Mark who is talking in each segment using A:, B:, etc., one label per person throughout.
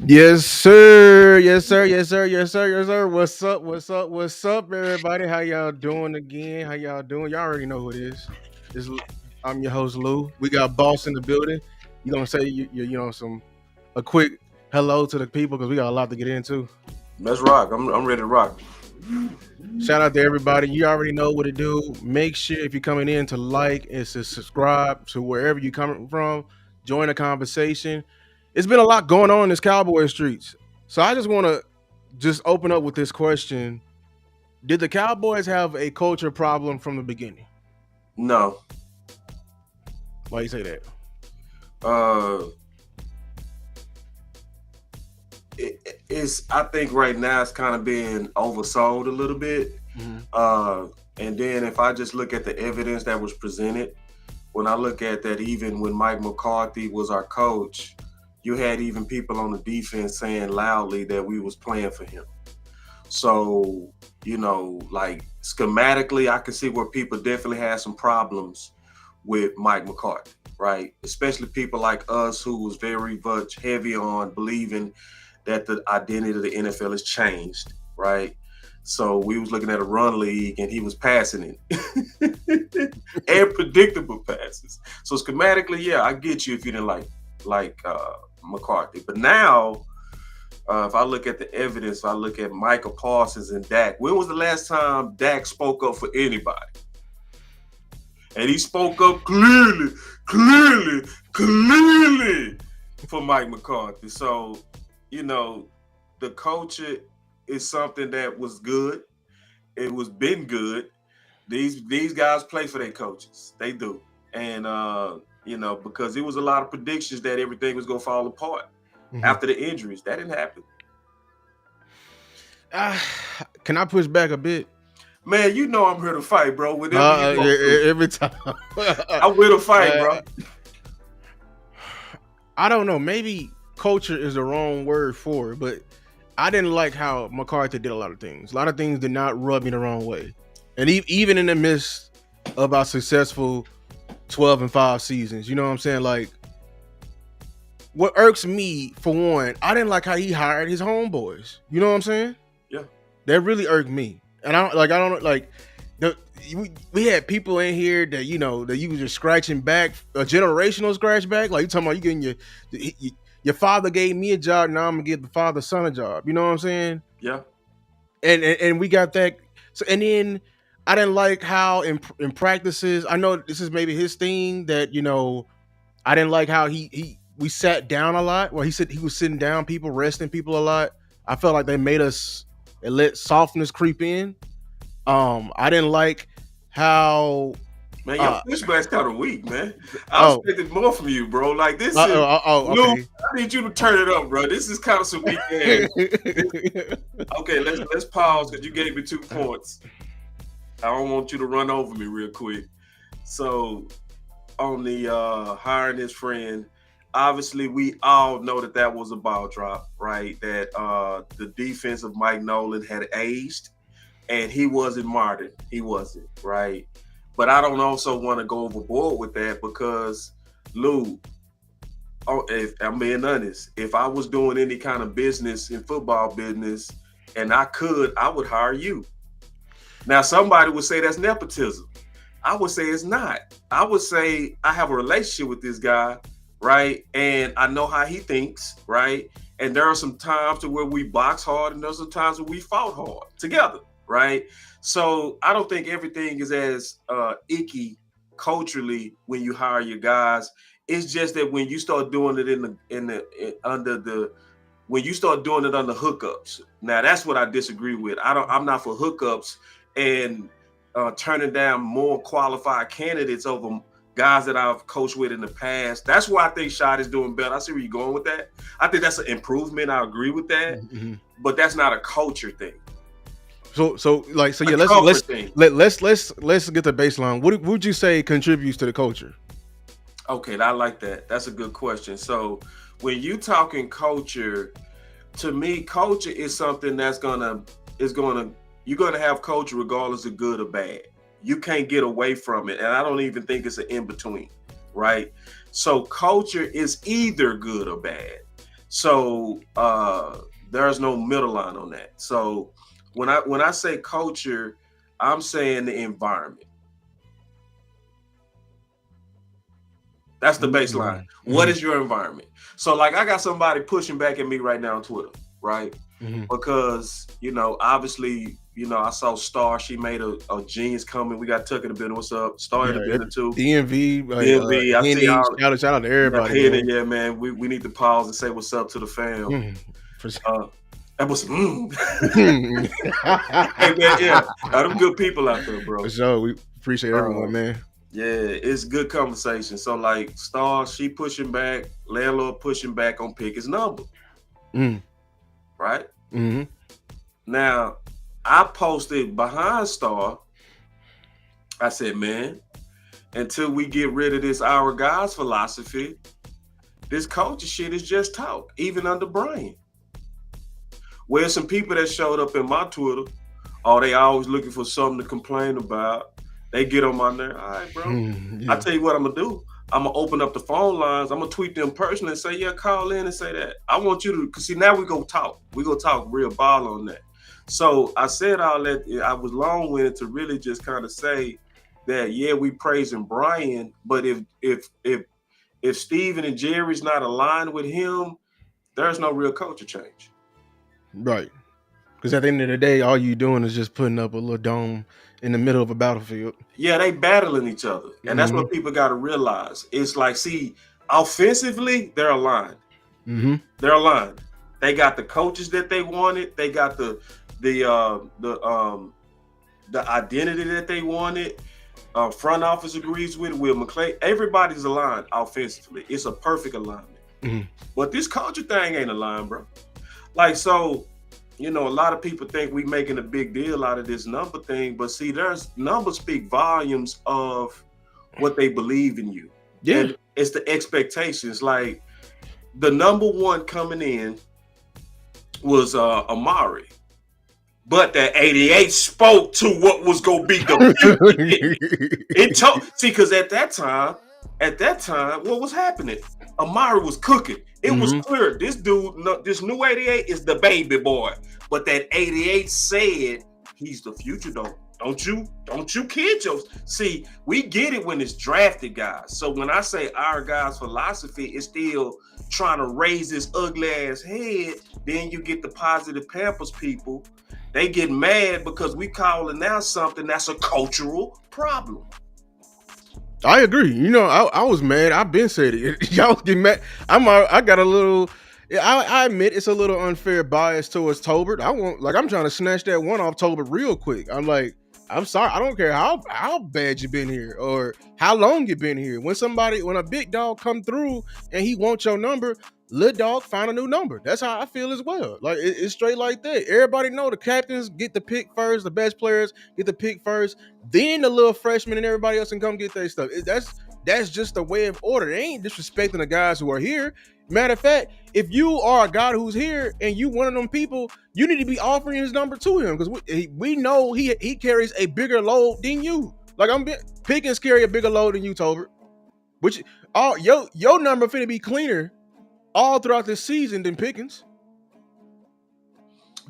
A: Yes, sir. Yes, sir. Yes, sir. Yes, sir. Yes, sir. What's up? What's up? What's up, everybody? How y'all doing again? How y'all doing? Y'all already know who it is. This, I'm your host Lou. We got Boss in the building. You gonna say you know some a quick hello to the people because we got a lot to get into.
B: Let's rock. I'm ready to rock.
A: Shout out to everybody. You already know what to do. Make sure if you're coming in to like and to subscribe to wherever you're coming from. Join the conversation. It's been a lot going on in this Cowboy streets. So I just want to just open up with this question. Did the Cowboys have a culture problem from the beginning?
B: No,
A: Why you say that?
B: uh, it's. I think right now it's kind of being oversold a little bit.
A: Hmm.
B: Uh, and then if I just look at the evidence that was presented, when I look at that, even when Mike McCarthy was our coach, you had even people on the defense saying loudly that we was playing for him. So, like schematically, I can see where people definitely had some problems with Mike McCarthy, right? Especially people like us who was very much heavy on believing that the identity of the NFL has changed, right? So we was looking at a run league and he was passing it and predictable passes. So schematically, yeah, I get you if you didn't like McCarthy, but now if I look at the evidence, if I look at Michael Parsons and Dak, when was the last time Dak spoke up for anybody? And he spoke up clearly for Mike McCarthy. So, you know, the culture is something that was good. It was been good. These guys play for their coaches. They do. And because it was a lot of predictions that everything was gonna fall apart
A: Hmm.
B: after the injuries. That didn't happen.
A: Uh, can I push back a bit?
B: Man, you know I'm here to fight, bro. Whenever you want to.
A: Every time.
B: I'm here to fight,
A: uh,
B: bro.
A: I don't know. Maybe culture is the wrong word for it, but I didn't like how McCarthy did a lot of things. A lot of things did not rub me the wrong way, and even in the midst of our successful 12-5 seasons, you know what I'm saying? Like, what irks me for one, I didn't like how he hired his homeboys. You know what I'm saying?
B: Yeah.
A: That really irked me, and I don't like the. We had people in here that that you was just scratching back a generational scratch back. Like you talking about you getting your father gave me a job, now I'm gonna give the father son a job. You know what I'm saying?
B: Yeah.
A: And we got that. So and then I didn't like how in practices. I know this is maybe his thing that I didn't like how he we sat down a lot. Well, he said he was sitting down people, resting people a lot. I felt like they made us it let softness creep in. I didn't like how
B: Man, your
A: uh
B: pushback's kind of weak, man. I
A: oh
B: expected more from you, bro. Like this is Lou.
A: okay.
B: I need you to turn it up, bro. This is kind of some weak ass. Okay, let's pause because you gave me 2 points. I don't want you to run over me real quick. So on the hiring his friend, obviously we all know that was a ball drop, right? That the defense of Mike Nolan had aged and he wasn't modern. He wasn't, right? But I don't also want to go overboard with that because Lou, if I'm being honest, if I was doing any kind of business in football business and I would hire you. Now somebody would say that's nepotism. I would say it's not. I would say I have a relationship with this guy, right? And I know how he thinks, right? And there are some times to where we box hard and there's some times where we fought hard together, right? So I don't think everything is as icky culturally when you hire your guys. It's just that when you start doing it under the when you start doing it under hookups. Now that's what I disagree with. I'm not for hookups and turning down more qualified candidates over guys that I've coached with in the past. That's why I think Shot is doing better. I see where you're going with that. I think that's an improvement. I agree with that,
A: Mhm.
B: but that's not a culture thing.
A: So
B: A
A: yeah,
B: comfort thing.
A: let's get the baseline. What would you say contributes to the culture?
B: Okay, I like that. That's a good question. So when you talking culture, to me, culture is something that's gonna you're gonna have culture regardless of good or bad. You can't get away from it, and I don't even think it's an in between, right? So culture is either good or bad. So there's no middle line on that. So when I say culture, I'm saying the environment. That's the baseline.
A: Mm-hmm.
B: What is your environment? So like I got somebody pushing back at me right now on Twitter, right?
A: Mm-hmm.
B: Because, obviously, I saw Star. She made a genius comment. We got Tuck in the building. What's up? Star in the building too.
A: DMV,
B: DMV. I see y'all.
A: Shout out to everybody.
B: Yeah, man. We need to pause and say what's up to the fam.
A: For sure.
B: That was Hey man, yeah. Them good people out there, bro.
A: For sure. We appreciate everyone, man.
B: Yeah, it's good conversation. So like Star, she pushing back, landlord pushing back on Pickett's number. Right?
A: Mm-hmm.
B: Now, I posted behind Star. I said, man, until we get rid of this our guys philosophy, this culture shit is just talk, even under Brian. Where's some people that showed up in my Twitter, they always looking for something to complain about. They get on my nerve. All right, bro. Yeah. I tell you what I'm going to do. I'm going to open up the phone lines. I'm going to tweet them personally and say, yeah, call in and say that. I want you to, because see, now we go talk. We go talk real ball on that. So I said all that. I was long-winded to really just kind of say that, yeah, we praising Brian, but if Steven and Jerry's not aligned with him, there's no real culture change.
A: Right. Because at the end of the day, all you doing is just putting up a little dome in the middle of a battlefield.
B: Yeah, they battling each other. And that's what people got to realize. It's like, see, offensively, they're aligned.
A: Mm-hmm.
B: They're aligned. They got the coaches that they wanted. They got the identity that they wanted. Front office agrees with it. Will McClay. Everybody's aligned offensively. It's a perfect alignment.
A: Mm-hmm.
B: But this culture thing ain't aligned, bro. Like, so, a lot of people think we making a big deal out of this number thing, but see, there's numbers speak volumes of what they believe in you.
A: Yeah.
B: And it's the expectations. Like, the number one coming in was Amari. But that 88 spoke to what was going to be the see, because at that time, what was happening? Amari was cooking. It was clear. This dude, this new 88 is the baby boy. But that 88 said he's the future, though. Don't you kid yourself. See, we get it when it's drafted guys. So when I say our guys' philosophy is still trying to raise this ugly ass head, then you get the positive Pampers people. They get mad because we calling out something that's a cultural problem.
A: I agree. I was mad. I've been said it. Y'all get mad. I got a little. I admit it's a little unfair bias towards Tolbert. I'm trying to snatch that one off Tolbert real quick. I'm like, I'm sorry. I don't care how bad you been here or how long you been here. When a big dog come through and he wants your number, little dog find a new number. That's how I feel as well. Like it's straight like that. Everybody know the captains get the pick first. The best players get the pick first. Then the little freshmen and everybody else can come get their stuff. That's just the way of order. They ain't disrespecting the guys who are here. Matter of fact, if you are a guy who's here and you one of them people, you need to be offering his number to him because we know he carries a bigger load than you. Like Pickens carry a bigger load than you, Tolbert. Which your number finna be cleaner all throughout this season than Pickens.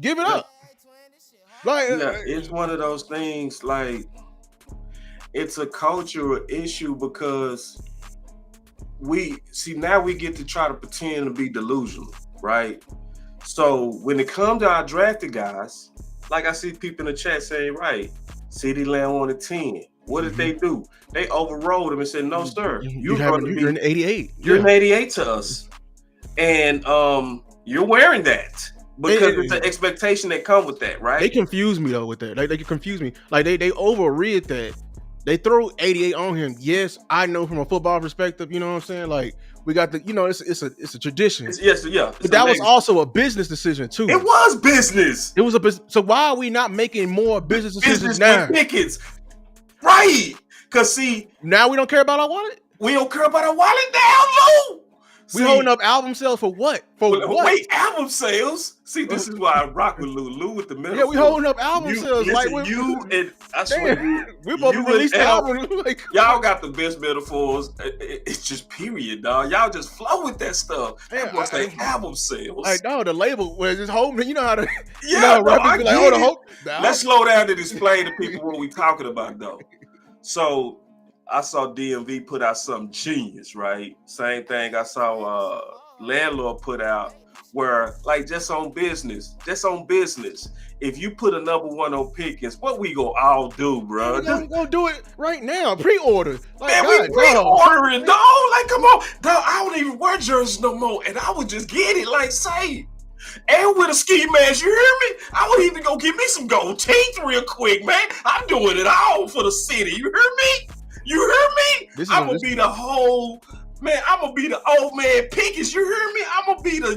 A: Give it up. Like
B: it's one of those things. Like it's a cultural issue because now we get to try to pretend to be delusional, right? So when it comes to our drafted guys, like I see people in the chat saying, right, CeeDee Lamb wanted 10. What did they do? They overrode him and said, no, sir.
A: You're an 88.
B: You're an 88 to us. And you're wearing that. Because it's an expectation that comes with that, right?
A: They confuse me though with that. Like they confuse me. Like they overread that. They throw 88 on him. Yes, I know from a football perspective, you know what I'm saying? Like we got the, it's a tradition. But that was also a business decision too.
B: It was business.
A: It was a business. So why are we not making more business decisions now?
B: Pickens. Right. Because see,
A: now we don't care about our wallet?
B: We don't care about our wallet now, Lou.
A: We holding up album sales for what? For what?
B: Wait, album sales? See, this is why I rock with Lou with the metaphor.
A: Yeah, we holding up album sales.
B: Listen,
A: like
B: you and I swear,
A: we're supposed to release the album. Like,
B: y'all got the best metaphors. It's just period, dog. Y'all just flow with that stuff. That was the album sales.
A: Like, no, the label was just holding. You know how to.
B: Yeah,
A: rappers be like, oh, the hope.
B: Let's slow down to explain to people what we talking about, though. So I saw DMV put out something genius, right? Same thing I saw Landlord put out, where like just on business. If you put a number one on Pickens, what we gonna all do, bro?
A: We gonna do it right now. Pre-order. Like,
B: man, we pre-ordering, dog. Like, come on, dog. I don't even wear jerseys no more, and I would just get it, like, say. And with a ski mask, you hear me? I would even go get me some gold teeth real quick, man. I'm doing it all for the city. You hear me? I'm gonna be the whole. Man, I'm gonna be the old man Pickens. You hear me? I'm gonna be the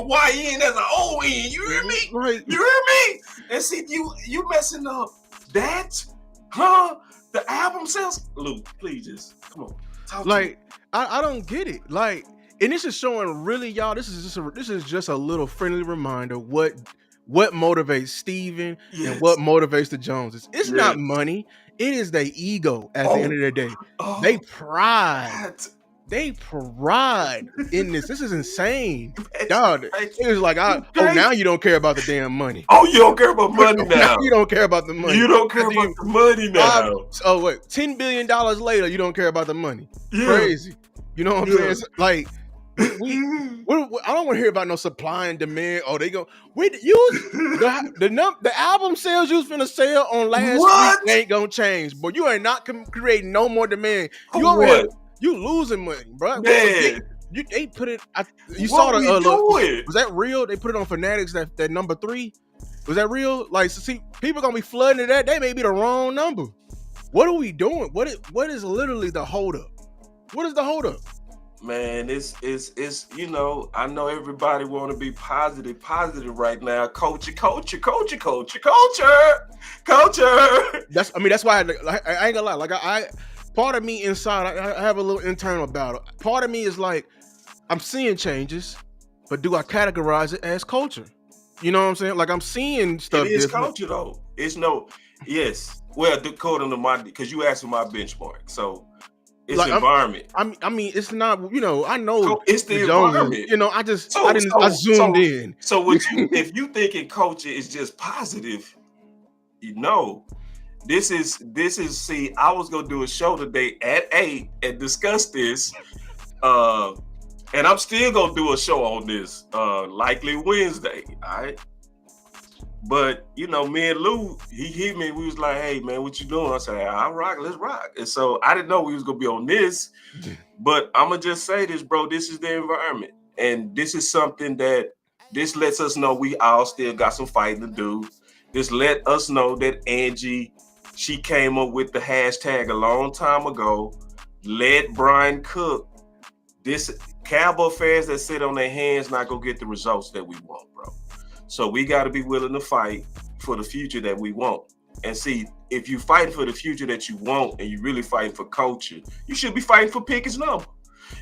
B: YN as an ON. You hear me?
A: Right.
B: You hear me? And see, you messing up that, huh? The album sales. Luke, please just come on. Talk
A: like, I don't get it. Like, and this is showing really, y'all. This is just a little friendly reminder what motivates Steven and what motivates the Joneses. It's not money. It is their ego at the end of the day. They pride. They pride in this. This is insane. Dog, it was like, now you don't care about the damn money.
B: Oh, you don't care about money now.
A: You don't care about the money.
B: You don't care about the money now.
A: $10 billion later, you don't care about the money. Yeah. Crazy. You know what I'm saying? Like, I don't want to hear about no supply and demand. Oh, they go. Use the album sales you was finna sell on last week ain't gonna change, but you are not creating no more demand. You losing money, bro.
B: Man.
A: They put it. You saw the. Was that real? They put it on Fanatics. That number 3. Was that real? Like, so see, people gonna be flooding to that. They may be the wrong number. What are we doing? What is literally the holdup? What is the holdup?
B: Man, it's I know everybody want to be positive right now. Culture.
A: That's why I ain't gonna lie. Like I part of me inside, I have a little internal battle. Part of me is like, I'm seeing changes, but do I categorize it as culture? You know what I'm saying? Like, I'm seeing stuff.
B: It is culture though. Yes. Well, according to because you asked for my benchmark, so. It's like, environment.
A: I mean, it's not. I know.
B: So it's the environment.
A: I zoomed in.
B: So if you thinking culture is just positive, this is. See, I was gonna do a show today at 8 and discuss this, and I'm still gonna do a show on this, likely Wednesday. All right. But me and Lou, he hit me. We was like, "Hey man, what you doing?" I said, "I rock. Let's rock." And so I didn't know we was gonna be on this, but I'm gonna just say this, bro. This is the environment, and this is something that this lets us know we all still got some fighting to do. This let us know that Angie, she came up with the hashtag a long time ago. Let Brian cook. This Cowboy fans that sit on their hands not gonna get the results that we want, bro. So we got to be willing to fight for the future that we want. And see, if you fighting for the future that you want and you really fighting for culture, you should be fighting for Pickett's number.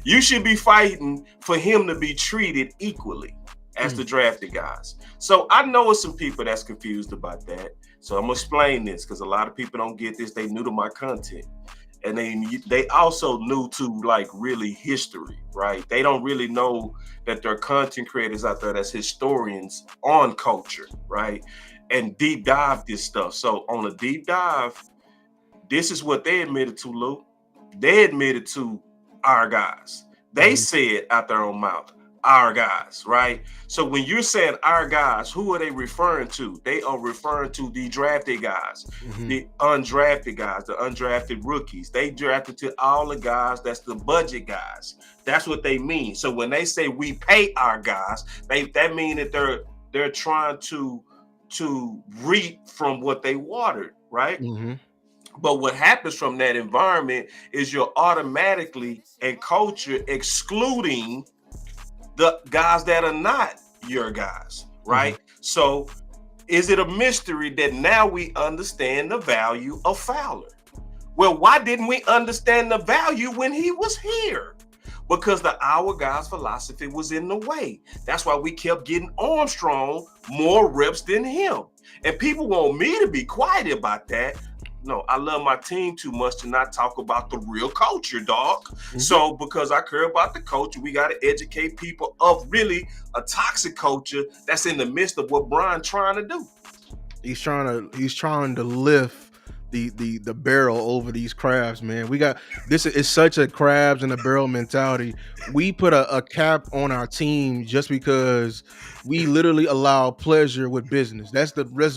B: You should be fighting for him to be treated equally as the drafted guys. So I know it's some people that's confused about that. So I'm going to explain this because a lot of people don't get this. They new to my content. And they also new to like really history, right? They don't really know that there are content creators out there that's historians on culture, right? And deep dive this stuff. So on a deep dive, this is what they admitted to, Lou. They admitted to our guys. They said out their own mouth, our guys, right? So when you're saying our guys, who are they referring to? They are referring to the drafted guys, the undrafted guys, the undrafted rookies. They drafted to all the guys. That's the budget guys. That's what they mean. So when they say we pay our guys, that mean that they're trying to reap from what they watered, right? But what happens from that environment is you're automatically in culture excluding the guys that are not your guys, right? So is it a mystery that now we understand the value of Fowler? Well, why didn't we understand the value when he was here? because the our guy's philosophy was in the way. That's why we kept getting Armstrong more reps than him. And people want me to be quiet about that. No, I love my team too much to not talk about the real culture, dog. Mm-hmm. So because I care about the culture, we got to educate people of really a toxic culture that's in the midst of what Brian's trying to do.
A: He's trying to lift the barrel over these crabs, man. We got this is such a crabs in a barrel mentality. We put a cap on our team just because we literally allow pleasure with business. That's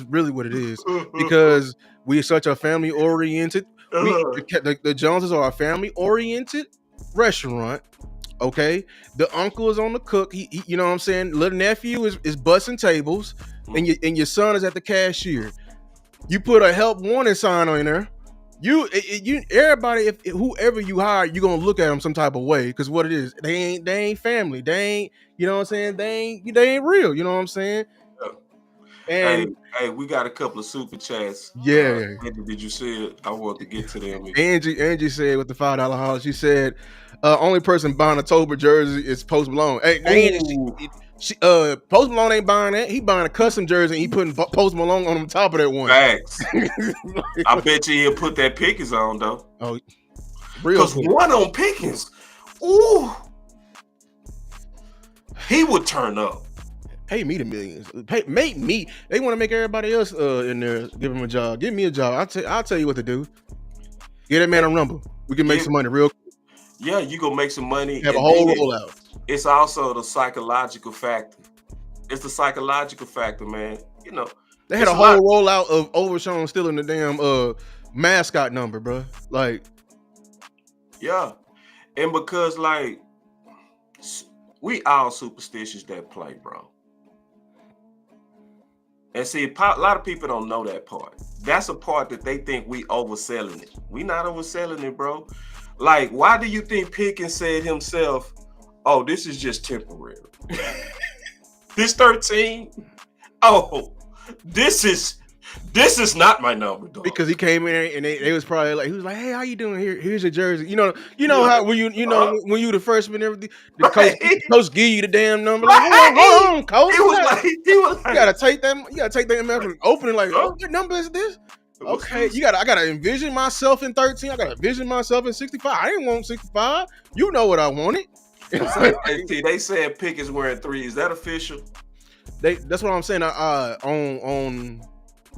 A: really what it is, because we're such a family oriented. The Joneses are a family oriented restaurant. Okay, the uncle is on the cook. He you know what I'm saying. Little nephew is busting tables, and your son is at the cashier. You put a help wanted sign on there. You everybody, if whoever you hire, you're gonna look at them some type of way, because what it is, they ain't family. They ain't, you know what I'm saying. They ain't real. You know what I'm saying.
B: And hey, we got a couple of super chats.
A: Yeah.
B: Did you see it? I want to get to them.
A: Angie said with the $5 holler, she said, only person buying a Tober jersey is Post Malone. Hey, Post Malone ain't buying that. He buying a custom jersey and he putting Post Malone on the top of that one.
B: Facts. I bet you he'll put that Pickens on though.
A: Oh, real.
B: Because one on Pickens, ooh, he would turn up.
A: Pay me the millions. Make me. They want to make everybody else in there give him a job. Give me a job. I'll tell you what to do. Get that man a rumble. We can make some money real quick.
B: Yeah, you gonna make some money.
A: Have a whole rollout.
B: It's also the psychological factor. It's the psychological factor, man. You know,
A: they had a whole rollout of Overshown stealing the damn mascot number, bro. Like,
B: yeah, and because like we all superstitious that play, bro. And see, a lot of people don't know that part. That's a part that they think we overselling it. We not overselling it, bro. Like, why do you think Pickens said himself, oh, this is just temporary? This 13? Oh, this is not my number, dog.
A: Because he came in and they was probably like, he was like, hey, how you doing? Here's your jersey. You know how when when you the freshman and everything, the coach give you the damn number. Like, hold on, coach.
B: He was like,
A: you gotta take that MF and open it like, oh, what number is this? Okay, I gotta envision myself in 13. I gotta envision myself in 65. I didn't want 65. You know what I wanted.
B: They said Pickens wearing 3. Is that official?
A: That's what I'm saying.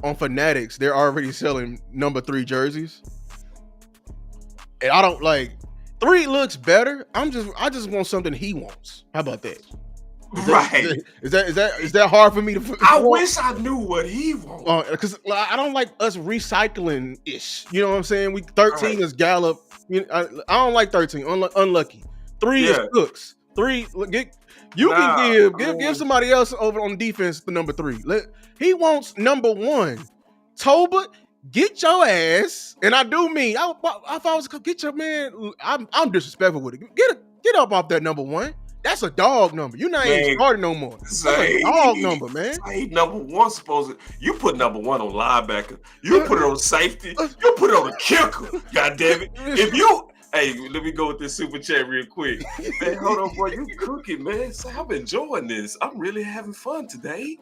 A: On Fanatics, they're already selling number 3 jerseys, and I don't like 3. Looks better. I just want something he wants. How about that? Is that hard for me to?
B: I wish I knew what he wants.
A: Because I don't like us recycling ish. You know what I'm saying? 13 is Gallup. I don't like 13. Unlucky. 3 is Cooks. 3. Can give somebody else over on defense the number 3. He wants number 1. Toba, get your ass, and I do mean, if I was get your man, I'm disrespectful with it. Get up off that number 1. That's a dog number. You're not even starting no more. That's a dog number, man.
B: Number 1 supposed to. You put number 1 on linebacker. You put it on safety. You put it on the kicker. God damn it! Hey, let me go with this super chat real quick. Man, hold on, boy. You cooking, man. So I'm enjoying this. I'm really having fun today.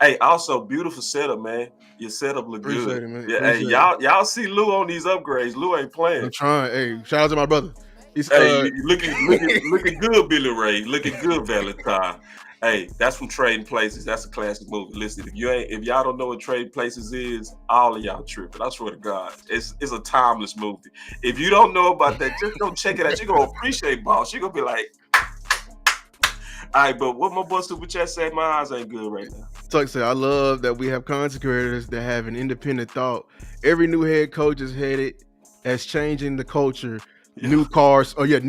B: Hey, also beautiful setup, man. Your setup look good.
A: It, man.
B: Yeah, hey, y'all see Lou on these upgrades. Lou ain't playing.
A: I'm trying. Hey, shout out to my brother. He's
B: looking good, Billy Ray. Looking good, Valentine. Hey, that's from Trading Places. That's a classic movie. Listen, if y'all don't know what Trading Places is, all of y'all tripping. I swear to God, it's a timeless movie. If you don't know about that, just go check it out. You're gonna appreciate boss. You're gonna be like, all right, but what my boy Super Chat said, my eyes ain't good right now.
A: So like I said, I love that we have content creators that have an independent thought. Every new head coach is headed as changing the culture. Yeah. New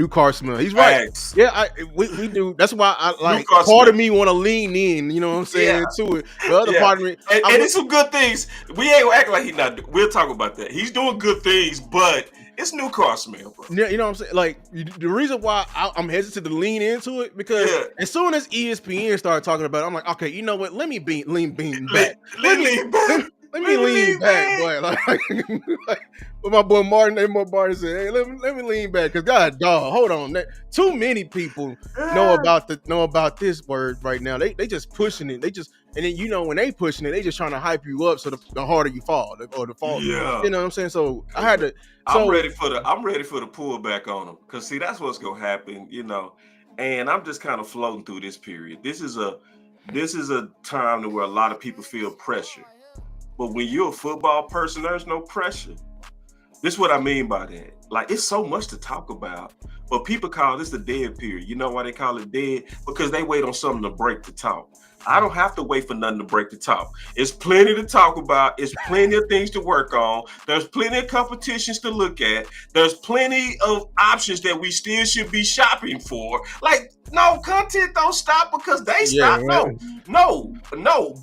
A: car smell. He's right. Thanks. Yeah, we do. That's why I like part of me want to lean in, you know what I'm saying, to it. The other part of me,
B: and it's some good things. We ain't gonna act like he's not. We'll talk about that. He's doing good things, but it's new car smell, bro.
A: Yeah, you know what I'm saying? Like, the reason why I'm hesitant to lean into it, because as soon as ESPN started talking about it, I'm like, okay, you know what? Let me lean back. let me lean back, boy. Like what my boy Martin said, hey, let me lean back, cause God, dog, hold on. Too many people know about this word right now. They just pushing it. And then when they pushing it, they just trying to hype you up so the harder you fall or the fall.
B: Yeah.
A: You know what I'm saying? So I had to.
B: I'm ready for the pullback on them, because see, that's what's gonna happen, And I'm just kind of floating through this period. This is a time where a lot of people feel pressure. But when you're a football person, there's no pressure. This is what I mean by that. Like, it's so much to talk about, but people call this the dead period. You know why they call it dead? Because they wait on something to break the talk. I don't have to wait for nothing to break the talk. It's plenty to talk about. It's plenty of things to work on. There's plenty of competitions to look at. There's plenty of options that we still should be shopping for. Like, no, content don't stop because they stop.
A: Right.
B: No.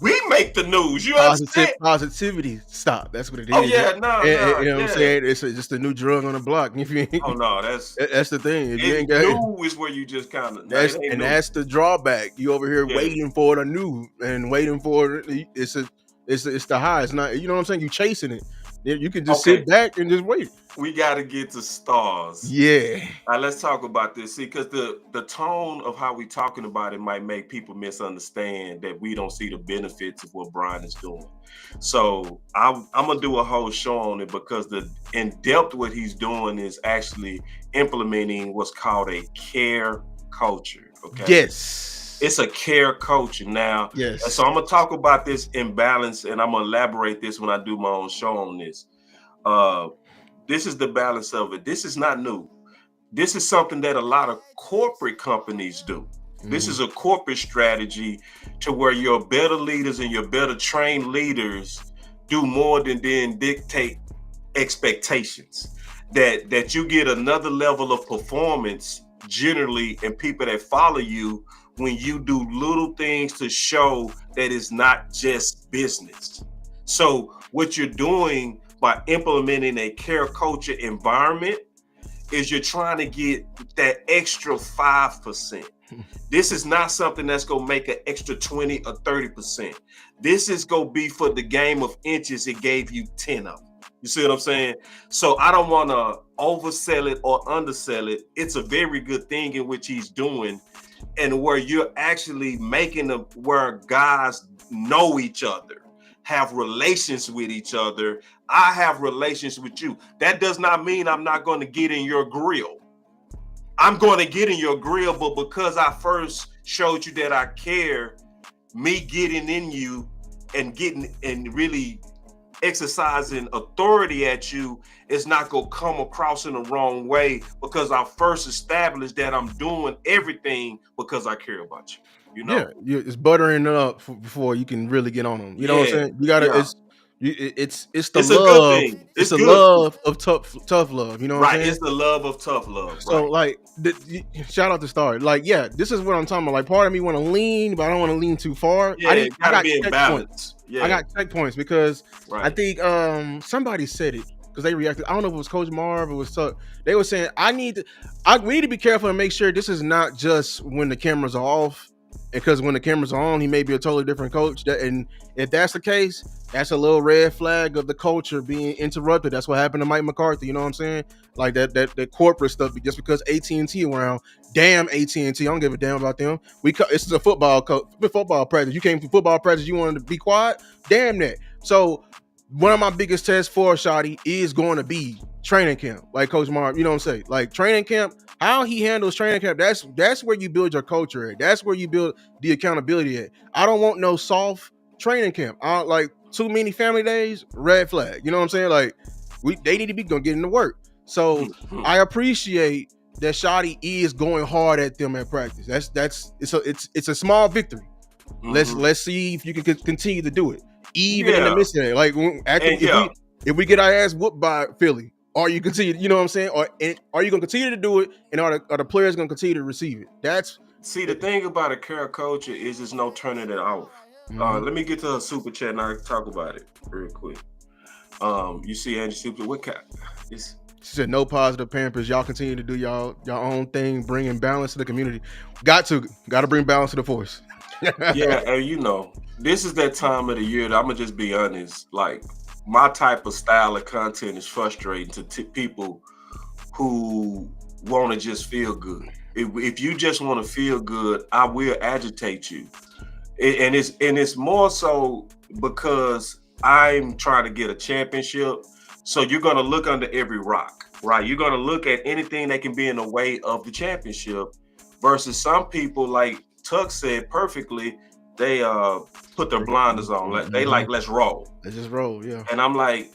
B: We make the news. You understand?
A: Positivity stop. That's what it is.
B: Oh yeah, no.
A: You know what I'm saying? It's just a new drug on the block. If you
B: oh no, that's
A: the thing. If
B: you ain't got new is where you just kind of
A: that's the drawback. You over here waiting for the new and waiting for it. It's the high. It's not. You know what I'm saying? You chasing it. You can just sit back and just wait.
B: We got to get to stars.
A: Yeah.
B: All right, let's talk about this. See, because the tone of how we talking about it might make people misunderstand that we don't see the benefits of what Brian is doing. So I'm gonna do a whole show on it, because the in depth what he's doing is actually implementing what's called a care culture. Okay.
A: Yes.
B: It's a care culture now.
A: Yes.
B: And so I'm gonna talk about this imbalance, and I'm gonna elaborate this when I do my own show on this. This is the balance of it. This is not new. This is something that a lot of corporate companies do. This is a corporate strategy to where your better leaders and your better trained leaders do more than then dictate expectations. That you get another level of performance generally in people that follow you when you do little things to show that it's not just business. So what you're doing by implementing a care culture environment is you're trying to get that extra 5%. This is not something that's going to make an extra 20 or 30%. This is going to be for the game of inches it gave you 10 of. You see what I'm saying? So I don't want to oversell it or undersell it. It's a very good thing in which he's doing, and where you're actually making where guys know each other, have relations with each other. I have relations with you. That does not mean I'm not going to get in your grill. I'm going to get in your grill, but because I first showed you that I care, me getting in you and really exercising authority at you is not going to come across in the wrong way, because I first established that I'm doing everything because I care about you.
A: Yeah, it's buttering up before you can really get on them. You know what I'm saying? You gotta. It's the love. It's the love of tough love. You know what I'm saying?
B: It's the love of tough love.
A: So like, shout out to Star. Like, yeah, this is what I'm talking about. Like, part of me want to lean, but I don't want to lean too far.
B: Yeah, I got be in balance.
A: Yeah. I got checkpoints because I think somebody said it, because they reacted. I don't know if it was Coach Marv or it was Tuck. They were saying we need to be careful and make sure this is not just when the cameras are off. Because when the cameras are on, he may be a totally different coach. And if that's the case, that's a little red flag of the culture being interrupted. That's what happened to Mike McCarthy. You know what I'm saying? Like that corporate stuff. Just because AT&T around, damn AT&T, I don't give a damn about them. It's a football practice. You came to football practice, you wanted to be quiet. Damn that. So one of my biggest tests for Shotty is going to be training camp, like Coach Marv, you know what I'm saying? Like training camp, how he handles training camp, that's where you build your culture at. That's where you build the accountability at. I don't want no soft training camp. I don't like too many family days, red flag. You know what I'm saying? Like they need to be gonna get into work. So I appreciate that Shotty is going hard at them at practice. It's a small victory. Let's see if you can continue to do it, even in the midst of it. Like if we get our ass whooped by Philly, or you continue, you know what I'm saying? Or are you going to continue to do it, and are the players going to continue to receive it?
B: The thing about a care culture is there's no turning it off. Let me get to a super chat and I'll talk about it real quick. You see Angie Super, what kind? She
A: said no positive pampers. Y'all continue to do y'all own thing, bringing balance to the community. Got to bring balance to the force.
B: Yeah, and this is that time of the year that I'm gonna just be honest. Like my type of style of content is frustrating to people who want to just feel good. If you just want to feel good, I will agitate you. And it's more so because I'm trying to get a championship. So you're gonna look under every rock, right? You're gonna look at anything that can be in the way of the championship. Versus some people, like Tuck said perfectly, they put their blinders on. They like, let's roll.
A: Let's just roll, yeah.
B: And I'm like,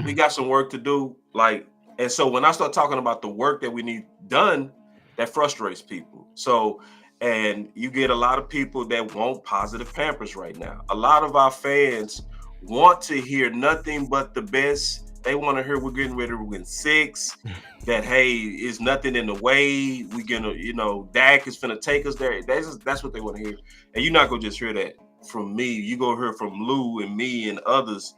B: we got some work to do. Like, and so when I start talking about the work that we need done, that frustrates people. So, and you get a lot of people that want positive Pampers right now. A lot of our fans want to hear nothing but the best. They want to hear we're getting ready to win 6. That hey, is nothing in the way. We gonna, Dak is gonna take us there. That's what they want to hear. And you're not gonna just hear that from me. You gonna hear from Lou and me and others.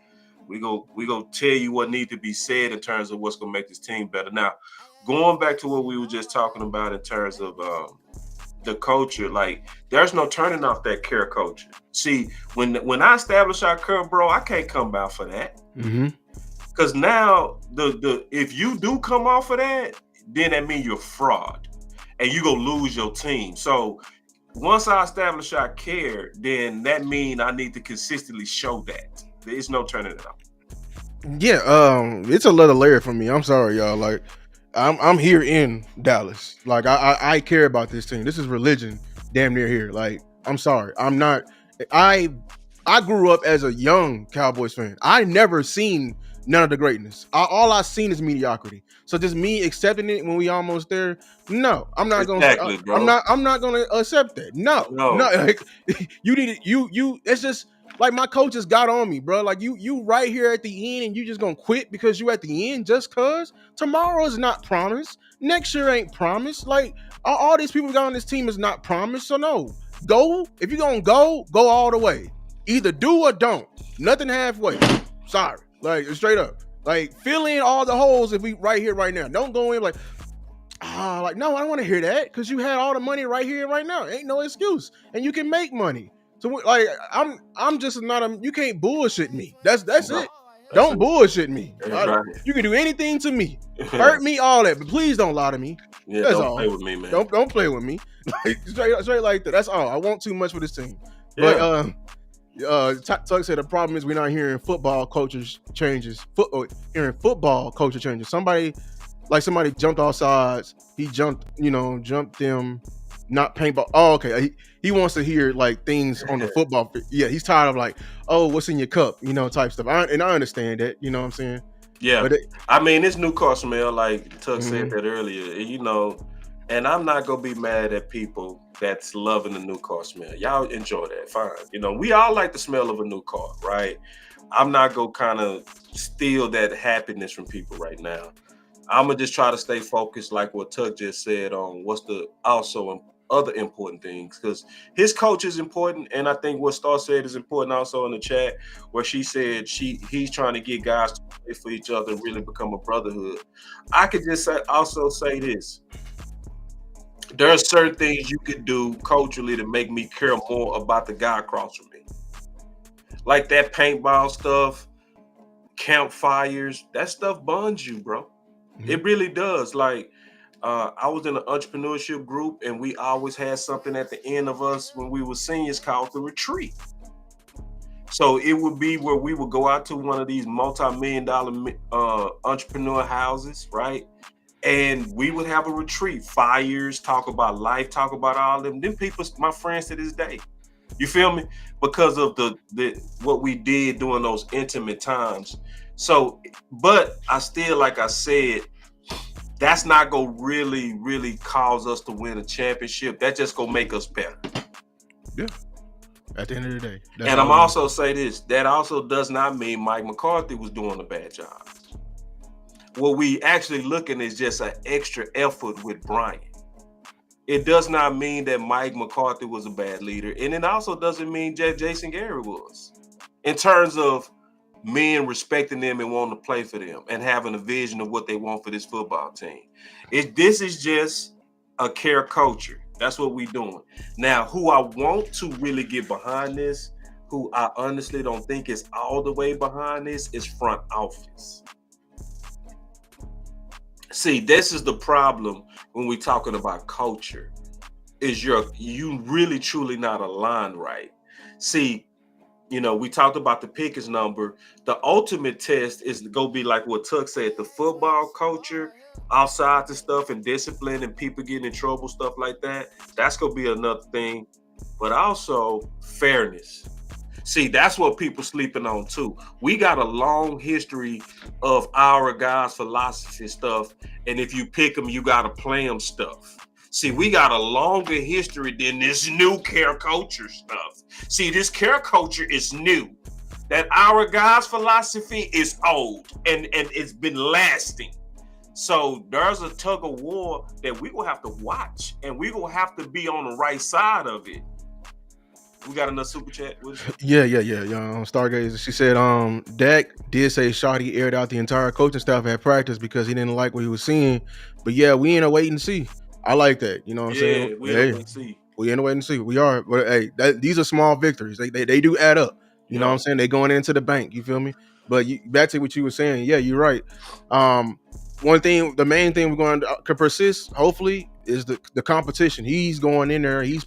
B: We go tell you what needs to be said in terms of what's gonna make this team better. Now, going back to what we were just talking about in terms of the culture, like there's no turning off that care culture. See, when I establish our curve, bro, I can't come back for that. Because now the if you do come off of that, then that means you're a fraud, and you gonna lose your team. So once I establish I care, then that means I need to consistently show that. There's no turning it off.
A: Yeah, it's a little layer for me. I'm sorry, y'all. Like, I'm here in Dallas. Like, I care about this team. This is religion, damn near here. Like, I'm sorry, I'm not. I grew up as a young Cowboys fan. I never seen none of the greatness. All I seen is mediocrity. So just me accepting it when we almost there. No, I'm not
B: Exactly,
A: gonna.
B: bro.
A: I'm not gonna accept that. No.
B: No.
A: Like, you need it. You. It's just like my coaches got on me, bro. Like you right here at the end, and you just gonna quit because you at the end just cause tomorrow is not promised. Next year ain't promised. Like all these people got on this team is not promised. So no, go if you're gonna go all the way. Either do or don't. Nothing halfway. Sorry. Like straight up. Like fill in all the holes if we right here right now. Don't go in like like no, I don't want to hear that because you had all the money right here right now. Ain't no excuse, and you can make money. So like I'm just not a. You can't bullshit me. That's it. Don't bullshit me.
B: Right.
A: You can do anything to me, hurt me, all that, but please don't lie to me.
B: Yeah,
A: that's
B: don't
A: all.
B: play with me, man.
A: Don't play with me. Like straight like that. That's all. I want too much for this team.
B: Yeah.
A: But Tuck said the problem is we're not hearing football culture changes. Hearing football culture changes. Somebody jumped off sides. He jumped them, not paintball. Oh, okay. He wants to hear like things on the football. Yeah, he's tired of like, oh, what's in your cup, type stuff. I understand that. You know what I'm saying?
B: Yeah. But I mean, it's new car smell, like Tuck said that earlier. And I'm not gonna be mad at people that's loving the new car smell. Y'all enjoy that, fine. We all like the smell of a new car, right? I'm not gonna kind of steal that happiness from people right now. I'm gonna just try to stay focused, like what Tuck just said, on what's the also other important things, because his coach is important, and I think what Star said is important also in the chat, where she said he's trying to get guys to play for each other and really become a brotherhood. I could just also say this. There are certain things you could do culturally to make me care more about the guy across from me. Like that paintball stuff, campfires, that stuff bonds you, bro. It really does. Like, I was in an entrepreneurship group, and we always had something at the end of us when we were seniors called the retreat. So it would be where we would go out to one of these multi-million-dollar entrepreneur houses, right? And we would have a retreat, fires, talk about life, talk about all them. Them people, my friends to this day. You feel me? Because of the what we did during those intimate times. So, but I still, like I said, that's not gonna really, really cause us to win a championship. That's just gonna make us better.
A: Yeah. At the end of the day.
B: And I'm also say this, that also does not mean Mike McCarthy was doing a bad job. What we actually looking is just an extra effort with Brian. It does not mean that Mike McCarthy was a bad leader. And it also doesn't mean that Jason Garrett was. In terms of men respecting them and wanting to play for them and having a vision of what they want for this football team. This is just a care culture. That's what we doing. Now, who I want to really get behind this, who I honestly don't think is all the way behind this, is front office. See, this is the problem when we're talking about culture. Is you really truly not aligned right? See, we talked about the Pickens number. The ultimate test is to go be like what Tuck said, the football culture, outside the stuff and discipline and people getting in trouble, stuff like that. That's gonna be another thing. But also fairness. See, that's what people sleeping on too. We got a long history of our guys' philosophy stuff, and if you pick them, you gotta play them stuff. See, we got a longer history than this new care culture stuff. See, this care culture is new. That our guys' philosophy is old and it's been lasting. So there's a tug of war that we will have to watch, and we will have to be on the right side of it. We got another super chat.
A: Yeah. Stargazer. She said, Dak did say Shotty aired out the entire coaching staff at practice because he didn't like what he was seeing. But yeah, we in a wait and see. I like that. You know what I'm saying?
B: We in a wait and see.
A: We in a wait and see. We are. But hey, these are small victories. They do add up. You know what I'm saying? They going into the bank. You feel me? But back to what you were saying. Yeah, you're right. The main thing we're going to persist, hopefully, is the competition. He's going in there. He's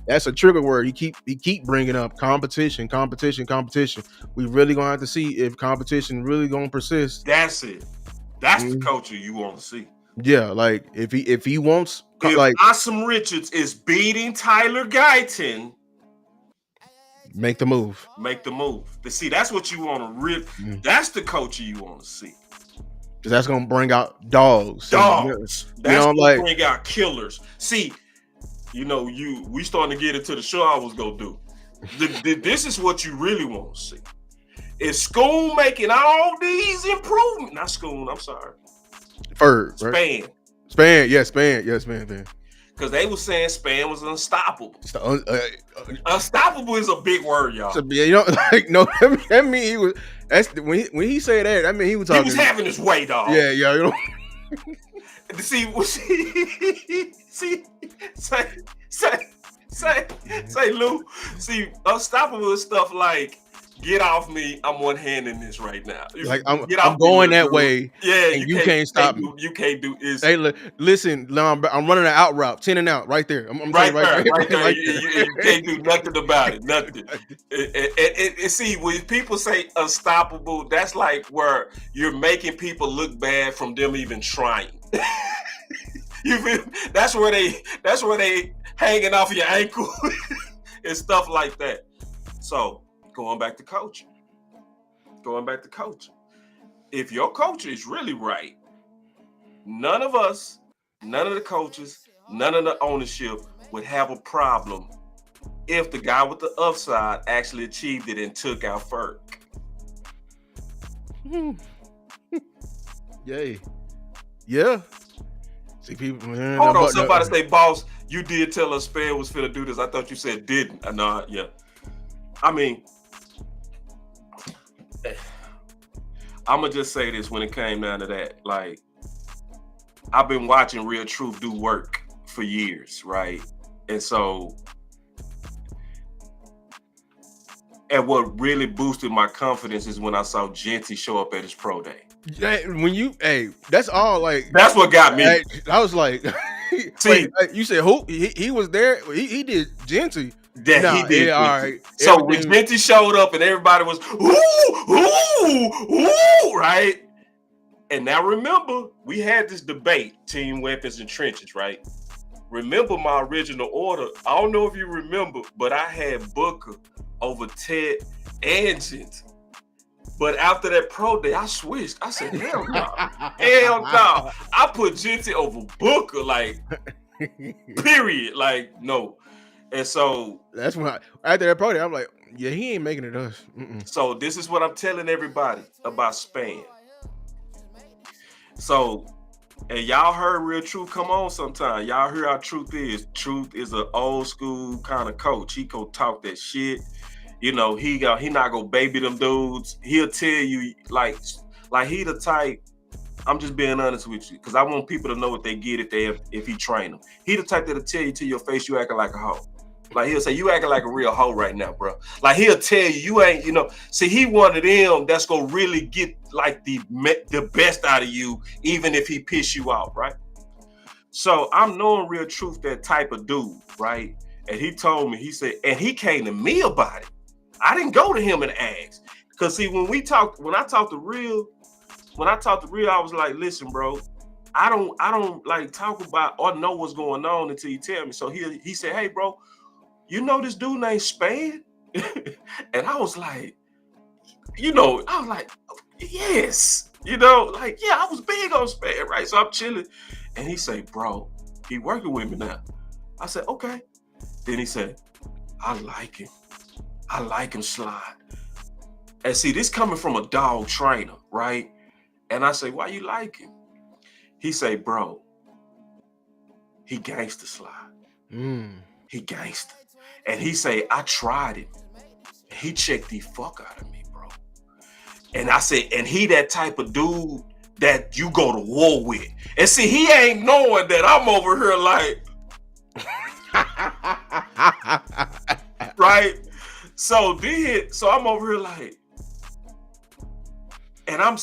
A: that's a trigger word. He keep bringing up competition. We really gonna have to see if competition really gonna persist.
B: That's it. That's the culture you want to see.
A: Yeah, like if he wants,
B: if
A: like
B: Awesome Richards is beating Tyler Guyton,
A: make the move.
B: To see, that's what you want to rip. That's the culture you want to see.
A: Because that's gonna bring out dogs.
B: That's gonna bring out killers. See, we starting to get into the show I was gonna do. This is what you really want to see. Is Schoon making all these improvements? Not Schoon, I'm sorry.
A: Ferg,
B: Span.
A: Right? Span.
B: Because they were saying Span was unstoppable. Unstoppable is a big word, y'all.
A: So, that mean he was. That's when he said that. I mean he was talking.
B: He was having his way, dog.
A: Yeah.
B: See, say, Lou. See, unstoppable is stuff like, get off me! I'm one hand in this right now.
A: Like I'm going that way.
B: Yeah,
A: and you can't stop me.
B: You can't do it.
A: Hey, listen, I'm running an out route, 10 and out, right there. I'm
B: right there. You can't do nothing about it. Nothing. And see, when people say unstoppable, that's like where you're making people look bad from them even trying. You feel? That's where they hanging off your ankle and stuff like that. So. Going back to coaching. If your culture is really right, none of us, none of the coaches, none of the ownership would have a problem if the guy with the upside actually achieved it and took out Ferg.
A: Yay. Yeah. See people, man.
B: Hold on, somebody say, boss, you did tell us Span was finna do this. I thought you said didn't. No, yeah. I mean, I'm gonna just say this when it came down to that. Like, I've been watching Real Truth do work for years, right? And so, and what really boosted my confidence is when I saw Genty show up at his pro day.
A: That's all. Like,
B: that's what got me.
A: I was like, see, you said who? He was there. He did Genty.
B: He did.
A: All right.
B: So when Genty showed up and everybody was ooh, right? And now remember, we had this debate, team weapons and trenches, right? Remember my original order. I don't know if you remember, but I had Booker over Ted and Genty. But after that pro day, I switched. I said, hell no. Hell no. I put Genty over Booker, like, period. Like, no. And so
A: that's when after that pro day, I'm like, yeah, he ain't making it us.
B: So this is what I'm telling everybody about Span. So, and y'all heard Real Truth come on sometime. Y'all hear how Truth is. Truth is an old school kind of coach. He go talk that shit. He not gonna baby them dudes. He'll tell you like he the type I'm just being honest with you because I want people to know what they get if he train them. He the type that'll tell you to your face you acting like a hoe. Like he'll say you acting like a real hoe right now, bro. Like he'll tell you ain't, See, he one of them that's gonna really get like the best out of you, even if he piss you off, right? So I'm knowing real truth that type of dude, right? And he told me, he said, and he came to me about it. I didn't go to him and ask. Cause see, when I talked to real, I was like, listen, bro, I don't like talk about or know what's going on until you tell me. So he said, hey, bro, you know this dude named Span? And I was like, yes. Yeah, I was big on Span, right? So I'm chilling. And he said, bro, he working with me now. I said, okay. Then he said, I like him. I like him slide. And see, this coming from a dog trainer, right? And I say, why you like him? He say, bro, he gangster slide. He gangster. And he say, I tried it. He checked the fuck out of me, bro. And I said, and he that type of dude that you go to war with. And see, he ain't knowing that I'm over here like, right? So I'm over here like, and I'm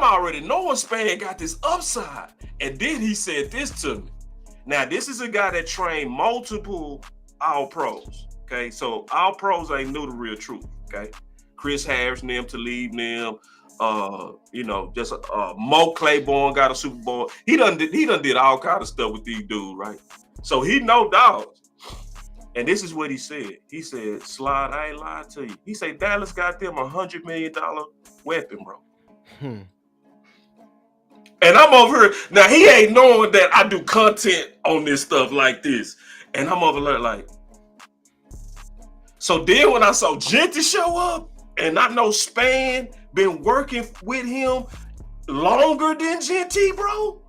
B: already knowing Span got this upside. And then he said this to me. Now, this is a guy that trained multiple All-Pros. Okay, so All-Pros ain't new to real truth. Okay, Chris Harris, them to leave them. Just Mo Claiborne got a Super Bowl. He done did all kind of stuff with these dudes, right? So he know dogs. And this is what he said. He said, Slide, I ain't lying to you. He said, Dallas got them $100 million weapon, bro. And I'm over here. Now, he ain't knowing that I do content on this stuff like this. And I'm over there like. So then when I saw Genty show up, and I know Span been working with him longer than Genty, bro.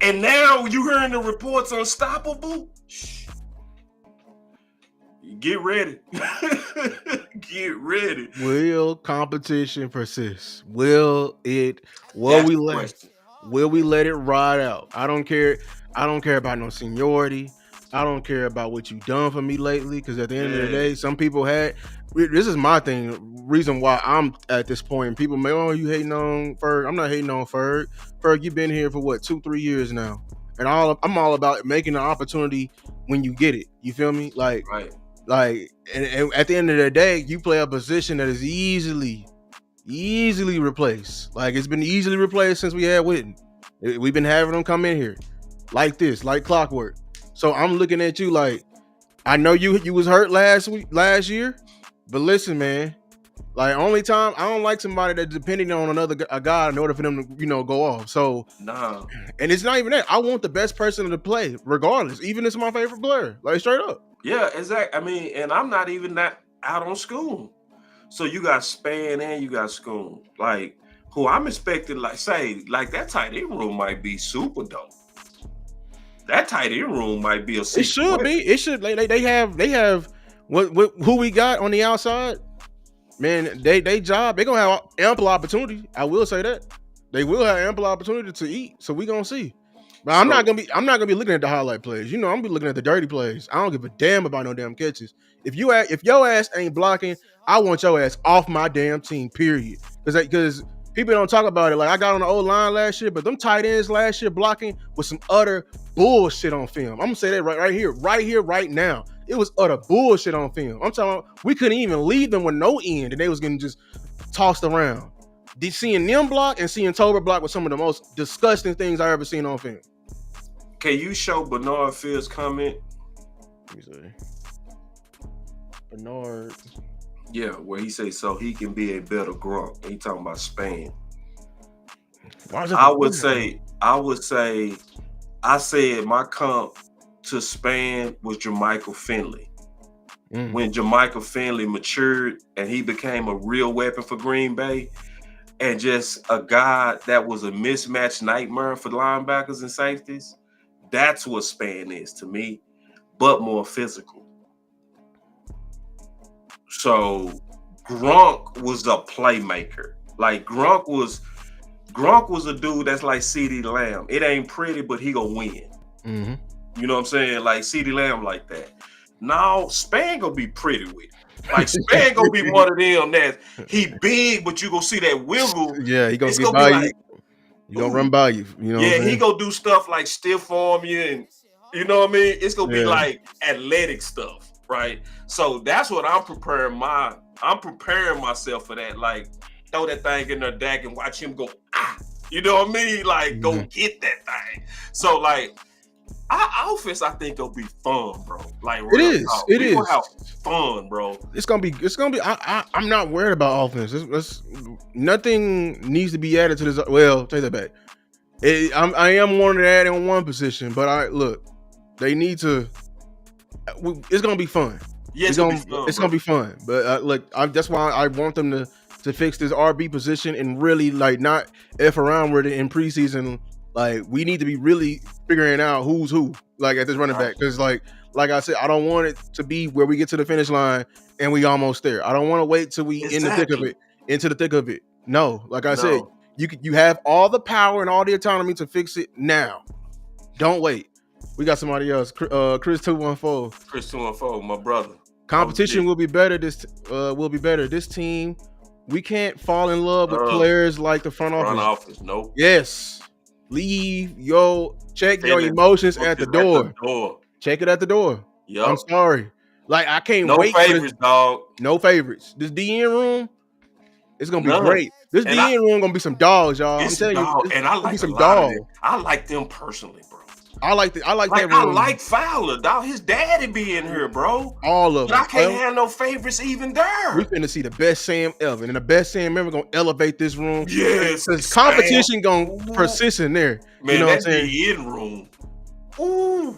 B: And now you hearing the reports unstoppable. Get ready. Get ready.
A: Will competition persist? Will we let it ride out? I don't care about no seniority. I don't care about what you've done for me lately. Because at the end of the day, some people had. This is my thing. Reason why I'm at this point. People may, you hating on Ferg. I'm not hating on Ferg. Ferg, you've been here for what 2-3 years now, and I'm all about making an opportunity when you get it. You feel me? Like,
B: right.
A: Like, and at the end of the day, you play a position that is easily replaced. Like, it's been easily replaced since we had Witten. We've been having them come in here like this, like clockwork. So I'm looking at you like, I know you was hurt last year, but listen, man. Like, only time I don't like somebody that's depending on a guy in order for them to go off. So
B: no,
A: and it's not even that. I want the best person to play, regardless, even if it's my favorite player. Like, straight up.
B: Yeah, exactly. I mean, and I'm not even that out on school. So you got Span and you got Schoon. Like, who I'm expecting, like that tight end room might be super dope. That tight end room might be a.
A: It should be. It should. They have what who we got on the outside. Man, they gonna have ample opportunity. I will say that they will have ample opportunity to eat. So we gonna see. But I'm not gonna be looking at the highlight plays. I'm gonna be looking at the dirty plays. I don't give a damn about no damn catches. If your ass ain't blocking, I want your ass off my damn team. Period. Because people don't talk about it. Like, I got on the old line last year, but them tight ends last year blocking was some utter bullshit on film. I'm gonna say that right here, right now. It was utter bullshit on film. I'm talking about we couldn't even leave them with no end, and they was getting just tossed around. Seeing them block and seeing Tober block was some of the most disgusting things I ever seen on film.
B: Can you show Bernard Fields' comment?
A: Let me see. Bernard.
B: Yeah, where he say so he can be a better Gronk. He talking about Span. I would say I said my comp to Span was Jermichael Finley. When Jermichael Finley matured and he became a real weapon for Green Bay, and just a guy that was a mismatch nightmare for linebackers and safeties. That's what Span is to me, but more physical. So Gronk was a playmaker. Like, Gronk was, Gronk was a dude that's like CeeDee Lamb. It ain't pretty, but he gonna win.
A: Mm-hmm.
B: You know what I'm saying? Like CeeDee Lamb like that. Now Span gonna be pretty with it. Like Span gonna be one of them that he big, but you gonna see that wiggle.
A: Yeah, he gonna
B: It's
A: get
B: gonna
A: by
B: be
A: you.
B: like,
A: He gonna
B: ooh.
A: run by you. You know what I'm
B: Yeah,
A: saying?
B: he gonna do stuff like stiff arm you, and you know what I mean? It's gonna be
A: Yeah.
B: like athletic stuff, right? So that's what I'm preparing myself for that. Like throw that thing in there, Dak, and watch him go, ah. You know what I mean? Like go get that thing. So like our offense, I think it'll be fun, bro. Like
A: It is.
B: talk.
A: It
B: We
A: is.
B: gonna have fun, bro.
A: It's gonna be. I'm not worried about offense. Nothing needs to be added to this. Well, take that back. I am wanting to add in one position, but they need to. It's gonna be fun.
B: Yeah,
A: It's gonna be fun. But that's why I want them to fix this RB position and really like not f around with it in preseason. Like we need to be really figuring out who's who, like at this running back, because like I said, I don't want it to be where we get to the finish line and we almost there. I don't want to wait till we in the thick of it, into the thick of it. No, like I said, you have all the power and all the autonomy to fix it now. Don't wait. We got somebody else, Chris 214.
B: Chris 214, my brother.
A: Competition will be better. This team, we can't fall in love with players like the front office.
B: Nope.
A: Yes. Leave check your emotions at the door. Check it at the door.
B: Yep.
A: I'm sorry. Like I can't wait.
B: No favorites, dog.
A: No favorites. This DN room, it's gonna be great. This DN room gonna be some dogs, y'all. I'm telling you,
B: and I like
A: some dogs.
B: I like them personally, bro.
A: I like that room.
B: I like Fowler, dog. His daddy be in here, bro.
A: All of them.
B: I can't have no favorites even there.
A: We're finna see the best Sam ever, and the best Sam ever gonna elevate this room.
B: Yes,
A: because competition gonna persist in there.
B: Man,
A: you know
B: that
A: what I'm saying?
B: DN room. Ooh,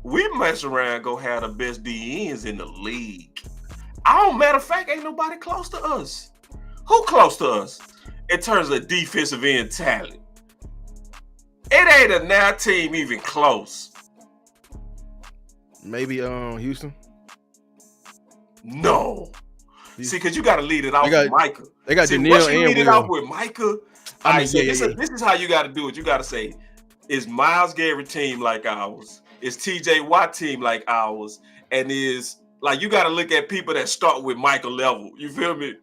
B: we mess around, go have the best DNs in the league. Matter of fact, ain't nobody close to us. Who close to us in terms of defensive end talent? It ain't a now team even close.
A: Maybe Houston.
B: No. See, because you got to lead it off with Micah.
A: They got Daniil
B: once
A: and
B: you lead it
A: Will.
B: off with Micah, this is how you got to do it. You got to say, is Myles Garrett team like ours? Is TJ Watt team like ours? And is like you got to look at people that start with Michael level. You feel me?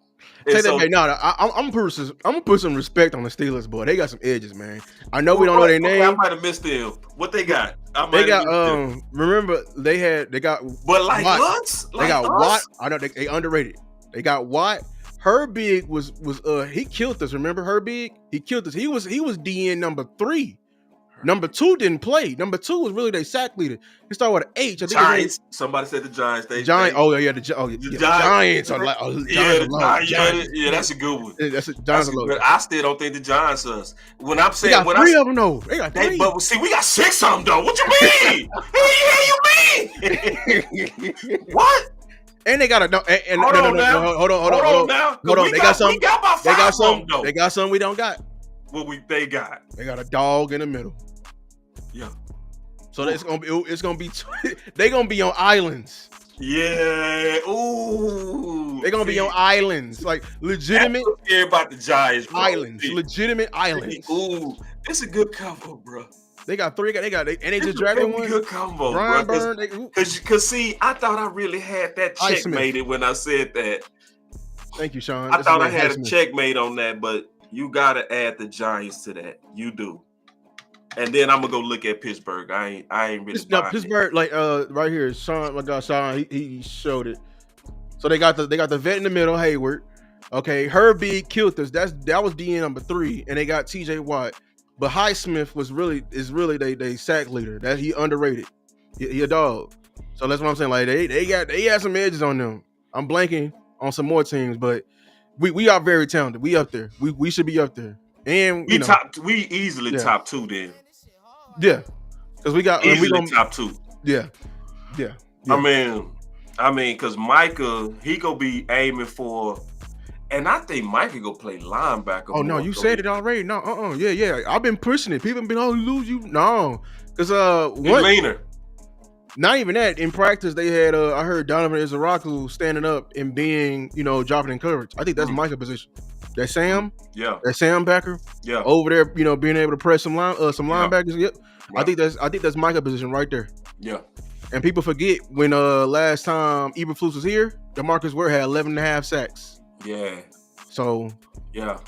A: I'm gonna put some respect on the Steelers, boy. They got some edges, man. I know we don't know their name.
B: I might have missed them. What they got?
A: Remember they got.
B: But like
A: Watt.
B: us,
A: they got Watt. I know they underrated. They got Watt. Herbig was he killed us. Remember Herbig? He killed us. He was DN number 3. Number 2 didn't play. Number 2 was really their sack leader. He started with an H. I think
B: Giants. Somebody said the Giants. The
A: Giants. The Giants are like
B: Giants. Yeah, that's a good one.
A: That's a Giants.
B: But I still don't think the Giants us. When I'm saying,
A: they got 3 of them though. They got 3.
B: But see, we got 6 of them though. What you mean? You mean? What?
A: And they got a
B: hold on now.
A: They got some.
B: We got about 5 of them though.
A: They got some we don't got.
B: What they got?
A: They got a dog in the middle.
B: Yeah.
A: So it's gonna be they gonna be on islands.
B: Yeah. Ooh.
A: They're gonna be on islands, like legitimate.
B: Care about the Giants, bro.
A: Islands, legitimate islands.
B: Ooh, this is a good combo, bro.
A: They got 3. And they just drafted one.
B: Good combo,
A: Brian
B: bro.
A: Burn.
B: Cause see, I thought I really had that checkmated when I said that.
A: Thank you, Sean.
B: I thought I had a checkmate on that, but you gotta add the Giants to that. You do. And then I'm gonna go look at Pittsburgh. I ain't really.
A: Pittsburgh, like right here, Sean. My God, Sean. He showed it. So they got the vet in the middle, Hayward. Okay, Herbig killed us. That was DN number 3, and they got TJ Watt. But Highsmith is really they sack leader. That he underrated. He a dog. So that's what I'm saying. Like they had some edges on them. I'm blanking on some more teams, but we are very talented. We up there. We should be up there. And
B: we easily top 2 then.
A: Yeah, because we got
B: easily top 2.
A: Yeah.
B: I mean, because Micah, he gonna be aiming for, and I think Micah go play linebacker.
A: Oh no, you said it already. No, yeah. I've been pushing it. People have been, you lose you. No, because
B: leaner.
A: Not even that. In practice, they had I heard Donovan Izaraku standing up and being, dropping in coverage. I think that's Micah position. that Sam,
B: Yeah.
A: that Sam backer,
B: Yeah.
A: over there, you know, being able to press some linebackers. Yep,
B: Right.
A: I think that's Micah position right there.
B: Yeah.
A: And people forget when last time Eberflus was here, DeMarcus Ware had 11.5 sacks.
B: Yeah.
A: So
B: yeah,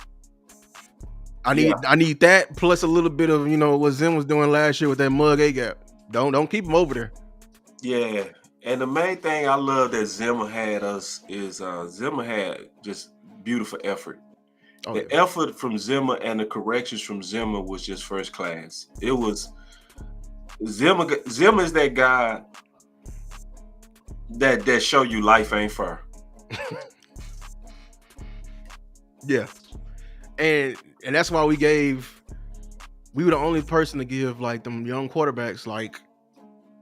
A: I need that plus a little bit of, you know, what Zim was doing last year with that mug A gap. Don't keep him over there.
B: Yeah. And the main thing I love that Zimmer had us is Zimmer had just beautiful effort. The effort from Zimmer and the corrections from Zimmer was just first class. It was Zimmer is that guy that show you life ain't fair.
A: Yeah. And that's why we were the only person to give like them young quarterbacks like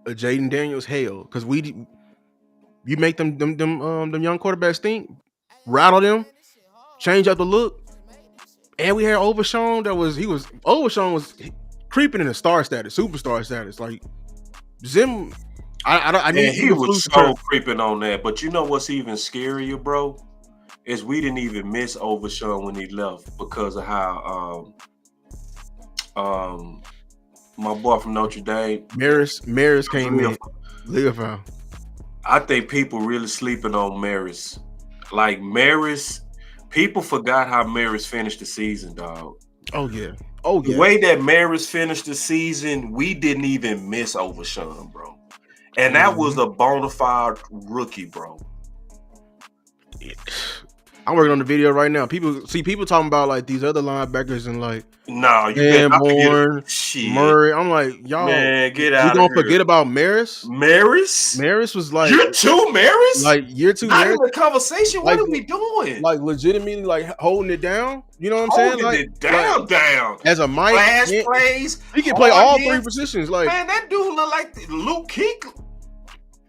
A: a Jaden Daniels hell, because you make them young quarterbacks think, rattle them, change up the look. And we had Overshawn Overshawn was creeping in the star status, superstar status. Like Zim, I need
B: he was so creeping on that. But you know what's even scarier, bro? Is we didn't even miss Overshawn when he left because of how my boy from Notre Dame,
A: Maris came in. Leofound.
B: I think people really sleeping on Maris. Like Maris, people forgot how Maris finished the season, dog.
A: Oh yeah.
B: The way that Maris finished the season, we didn't even miss Overshawn, bro. And that was a bona fide rookie, bro.
A: I'm working on the video right now. People talking about like these other linebackers and like
B: Sanborn,
A: Murray. I'm like, y'all,
B: man, get out.
A: You gonna forget about Maris?
B: Maris
A: was like
B: year 2 Maris?
A: Like year 2
B: Not
A: Maris?
B: in the conversation. What are we doing?
A: Like legitimately like holding it down. You know what I'm saying?
B: Holding it down.
A: As a Mike,
B: flash plays.
A: He can play all 3 positions. Like,
B: man, that dude look like Luke Keek.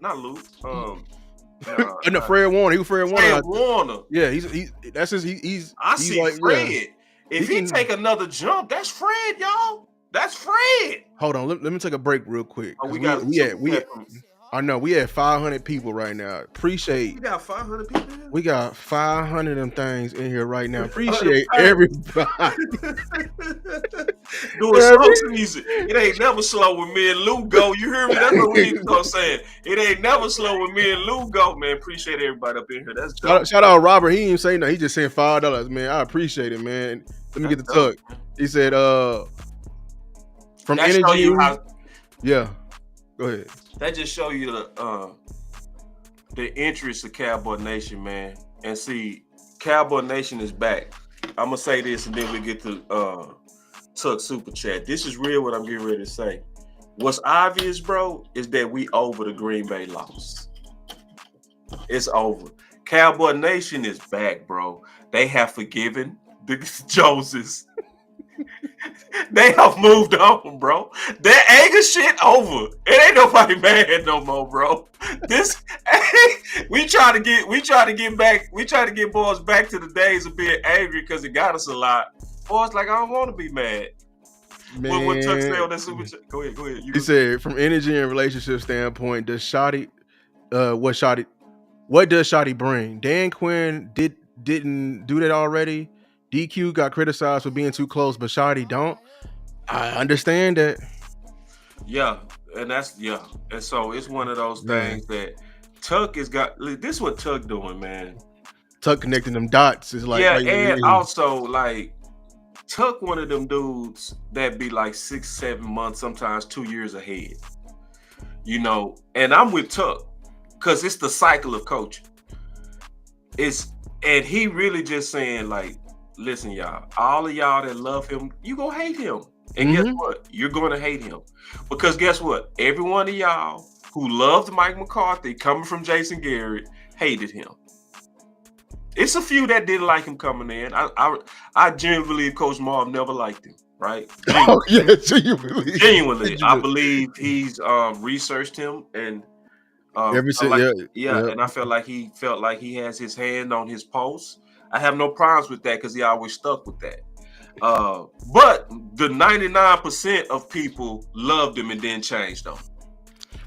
B: Not Luke.
A: No, Fred Warner. He was Fred Warner.
B: Warner.
A: Yeah, he's that's his. He's.
B: I see like, Fred. Yeah. If he take another jump, that's Fred, y'all. That's Fred.
A: Hold on, let me take a break real quick.
B: Oh,
A: I know we had 500 people right now. Appreciate.
B: We got 500 people here?
A: We got 500 of them things in here right now. Appreciate everybody.
B: Doing slow music. It ain't never slow when me and Lou go. You hear me? That's what we need to start saying. It ain't never slow when me and Lou go. Man, appreciate everybody up in here. That's dope.
A: Shout out Robert. He didn't even say nothing. He just said $5. Man, I appreciate it, man. Let me get the tuck. He said, from
B: that
A: energy. Yeah. Go ahead.
B: That just show you the interest of Cowboy Nation, man. And see, Cowboy Nation is back. I'm gonna say this, and then we get to Tuck Super Chat. This is real. What I'm getting ready to say. What's obvious, bro, is that we over the Green Bay loss. It's over. Cowboy Nation is back, bro. They have forgiven the Joneses. They have moved on, bro. That anger shit over. It ain't nobody mad no more, bro. We try to get boys back to the days of being angry because it got us a lot. Boys like, I don't want to be mad.
A: Man,
B: what Tuck say on that super chat? Go ahead.
A: He said, from energy and relationship standpoint, what does Shotty bring? Dan Quinn didn't do that already. DQ got criticized for being too close, but Shotty don't. I understand that.
B: Yeah, and and so it's one of those things that Tuck has got. This is what Tuck doing, man.
A: Tuck connecting them dots is like,
B: and also like Tuck, one of them dudes that be like 6-7 months, sometimes 2 years ahead. You know, and I'm with Tuck because it's the cycle of coaching. And he really just saying like, listen, y'all, all of y'all that love him, you gonna hate him. And guess what? You're gonna hate him. Because guess what? Every one of y'all who loved Mike McCarthy coming from Jason Garrett hated him. It's a few that didn't like him coming in. I genuinely believe Coach Marv never liked him, right? Genuinely. I believe he's researched him and and I felt like he has his hand on his pulse. I have no problems with that because he always stuck with that. But the 99% of people loved him and then changed him.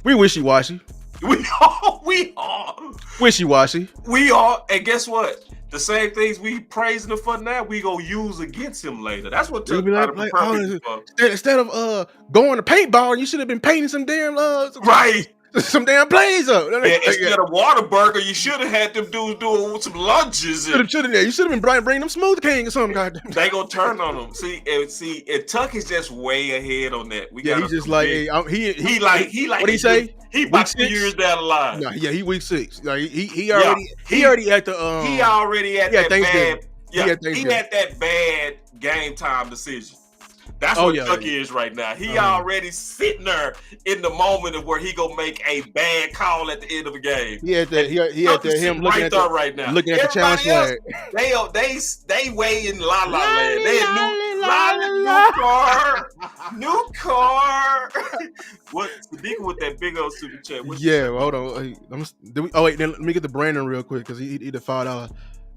A: We wishy-washy.
B: We are.
A: Wishy-washy.
B: We are. And guess what? the same things we praising him for now, we gonna use against him later. That's what
A: They
B: Tuck
A: be
B: trying to
A: like,
B: prepare
A: oh,
B: people for.
A: instead of going to paintball, you should have been painting some damn
B: Right.
A: some damn plays up.
B: Yeah, instead of Whataburger, you should have had them dudes doing some lunges.
A: You should have been bringing them Smooth King or something. Goddamn.
B: They gonna turn on them. See, and Tuck is just way ahead on that. We
A: Yeah,
B: got
A: he's just like, hey, he like.
B: What
A: He say?
B: He about 2 years down the line.
A: No, yeah, he week 6. Like he already at the
B: he already at that
A: Thanksgiving.
B: bad. Yeah, he had that bad game time decision. That's what Tuck is right now. He already sitting there in the moment of where he gonna make a bad call at the end of a game.
A: He had that. He had that. Him looking
B: right
A: at
B: there right now.
A: Looking at the challenge flag.
B: They way in la la land. They new car. What Sadiqa with that big old super chat?
A: Hold on. Let me get the Brandon real quick because he did $5.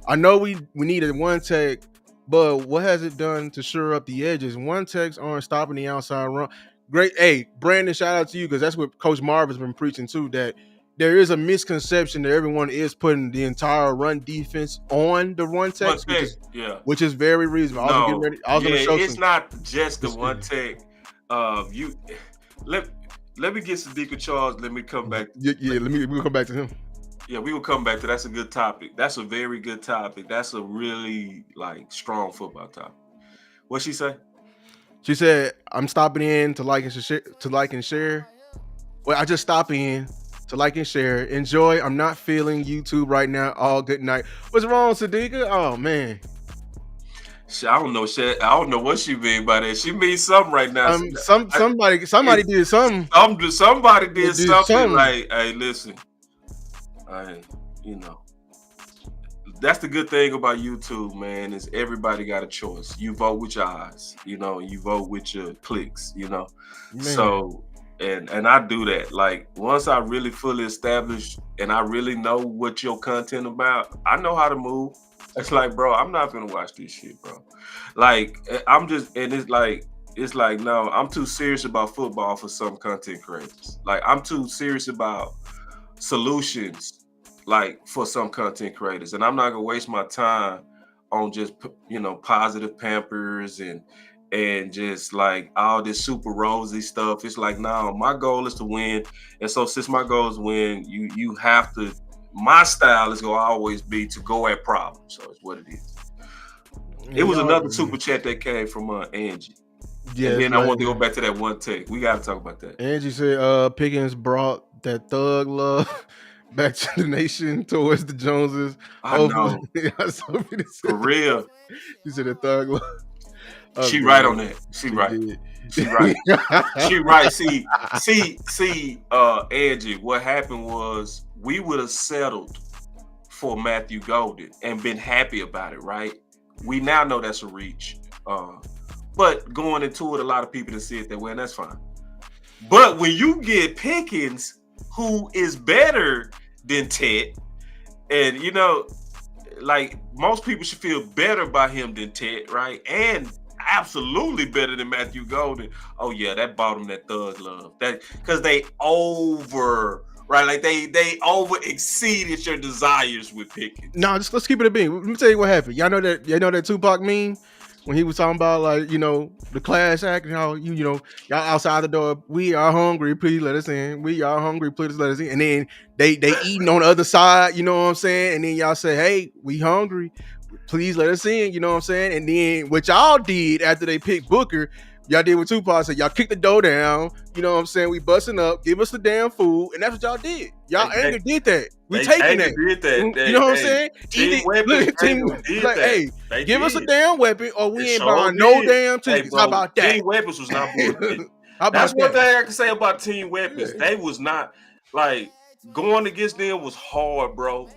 A: I know we needed one tech. But what has it done to shore up the edges? One techs aren't stopping the outside run. Great. Hey, Brandon, shout out to you because that's what Coach Marv has been preaching too, that there is a misconception that everyone is putting the entire run defense on the one techs, which is very reasonable.
B: It's not just the one tech. Let me get Sadiqa Charles. Let me come back.
A: We'll come back to him.
B: Yeah, we will come back to that's a good topic. That's a very good topic. That's a really strong football topic. What'd she say?
A: She said, "I'm stopping in to like and share. Well, I just stop in to like and share. Enjoy. I'm not feeling YouTube right now. All good night." What's wrong, Sadiqa? Oh man.
B: I don't know shit. I don't know what she mean by that. She means something right now.
A: Somebody did something.
B: Somebody did something like, hey, listen. That's the good thing about YouTube, man, is everybody got a choice. You vote with your eyes, you vote with your clicks, Man. So, and I do that. Like, once I really fully establish and I really know what your content about, I know how to move. It's like, bro, I'm not gonna watch this shit, bro. Like, it's like, no, I'm too serious about football for some content creators. Like, I'm too serious about solutions for some content creators, and I'm not gonna waste my time on just positive Pampers and just all this super rosy stuff. It's like, no, my goal is to win, and so since my goal is to win, you have to. My style is gonna always be to go at problems. So it's what it is. It was another super chat that came from Angie. Yeah, and then I want to go back to that one take. We gotta talk about that.
A: Angie said Pickens brought that thug love back to the nation towards the Joneses.
B: I know. For real.
A: She said the thug love.
B: She right on that. She right. She right. She right. See, Angie, what happened was we would have settled for Matthew Golden and been happy about it, right? We now know that's a reach. But going into it, a lot of people didn't see it that way, and that's fine. But when you get Pickens, who is better than Ted, and most people should feel better about him than Ted, right? And absolutely better than Matthew Golden. Oh yeah, that bought him that thug love. That because they over exceeded your desires with Pickens.
A: No, let's keep it a bean. Let me tell you what happened. Y'all know that Tupac meme when he was talking about the class act and how y'all outside the door. We are hungry, please let us in. We are hungry, please let us in. And then they eating on the other side. You know what I'm saying? And then y'all say, hey, we hungry, please let us in. You know what I'm saying? And then what y'all did after they picked Booker, y'all did with Tupac. Said y'all kicked the door down. You know what I'm saying? We busting up. Give us the damn food, and that's what y'all did. Y'all anger did that. We taking that.
B: Did that.
A: You know what I'm saying? Give us a damn weapon, or we ain't buying no damn tickets. How about that?
B: Team Weapons was not bullshit. That's one thing I can say about Team Weapons. They was not going against them was hard, bro.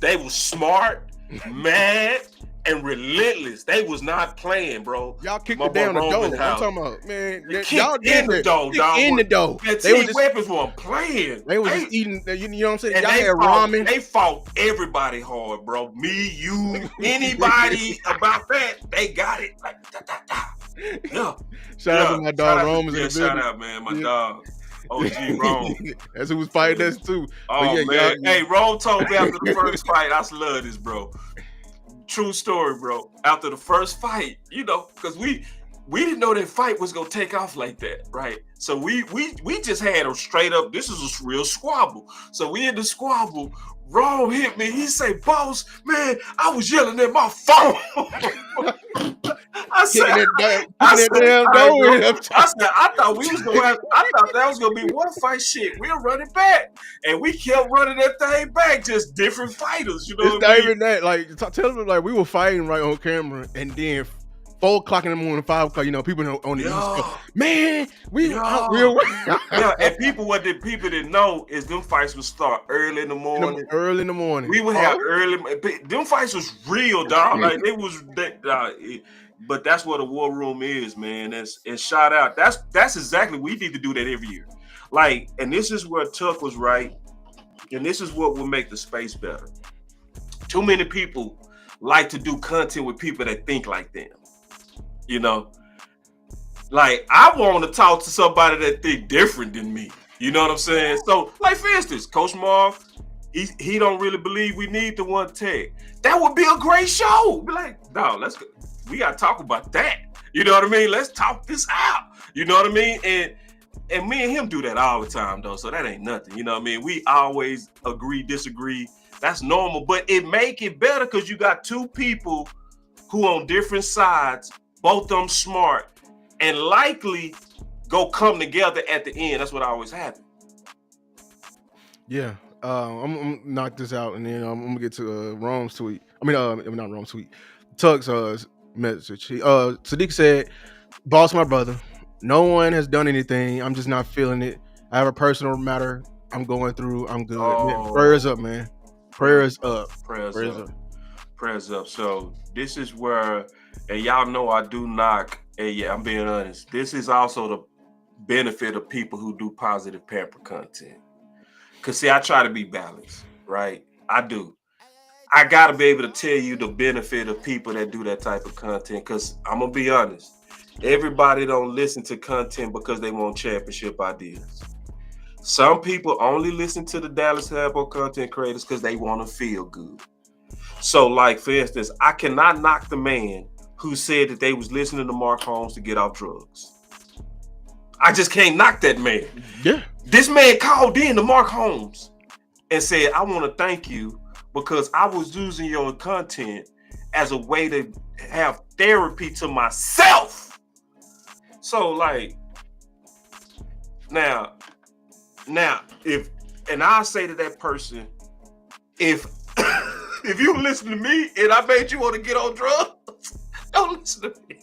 B: They was smart, mad, and relentless. They was not playing, bro.
A: Y'all kicked it down the door. I'm talking about, man. Y'all
B: in the door, dog.
A: In the door.
B: Team Weapons weren't playing.
A: They was just eating. You know what I'm saying?
B: And
A: y'all had ramen.
B: They fought everybody hard, bro. Me, you, anybody about that. They got it. Yeah.
A: Shout out to my dog Rome.
B: Yeah, shout out, man. My dog. OG Rome.
A: That's who was fighting us too.
B: Oh man. Hey, Rome told me after the first fight, I love this, bro. true story, bro. After the first fight, because we didn't know that fight was gonna take off like that, right? So we just had a straight up. This is a real squabble. So we in the squabble. Ron hit me. He say, "Boss, man, I was yelling at my phone." I said, I thought we was gonna have. I thought that was gonna be one fight. Shit, we'll run it back, and we kept running that thing back. Just different fighters, you know.
A: It's not even that. Like, tell them like we were fighting right on camera, and then 4 o'clock in the morning, 5 o'clock. People on the East Coast, man, we
B: and people didn't know is them fights would start early in the morning.
A: Early in the morning,
B: we would have early. Them fights was real, dog. Like they was but that's what a war room is, man. And shout out. That's exactly we need to do that every year. Like, and this is where Tuck was right, and this is what will make the space better. Too many people like to do content with people that think like them. Like I want to talk to somebody that think different than me. You know what I'm saying? So, like for instance, Coach Marv, he don't really believe we need the one tech. That would be a great show. Be like, no, we gotta talk about that. You know what I mean? Let's talk this out. You know what I mean? And me and him do that all the time though. So that ain't nothing. You know what I mean? We always agree, disagree. That's normal, but it make it better because you got two people who on different sides, both of them smart, and likely go come together at the end. That's what always happens.
A: Yeah. I'm gonna knock this out, and then I'm gonna get to Rome's tweet. I mean, not Rome's tweet. Tuck's message. Sadiq said, "Boss, my brother. No one has done anything. I'm just not feeling it. I have a personal matter I'm going through. I'm good. Man, prayers up, man. Prayers up.
B: Prayers up. So this is where, and y'all know I do knock. And yeah, I'm being honest. This is also the benefit of people who do positive pamper content. Cause see, I try to be balanced, right? I do. I gotta be able to tell you the benefit of people that do that type of content. Cause I'm gonna be honest, everybody don't listen to content because they want championship ideas. Some people only listen to the Dallas Cowboys content creators because they want to feel good. So, like for instance, I cannot knock the man who said that they was listening to Mark Holmes to get off drugs. I just can't knock that man.
A: Yeah.
B: This man called in to Mark Holmes and said, I want to thank you because I was using your content as a way to have therapy to myself. So like, now, if, and I say to that person, if you listen to me and I made you want to get on drugs, don't listen to me.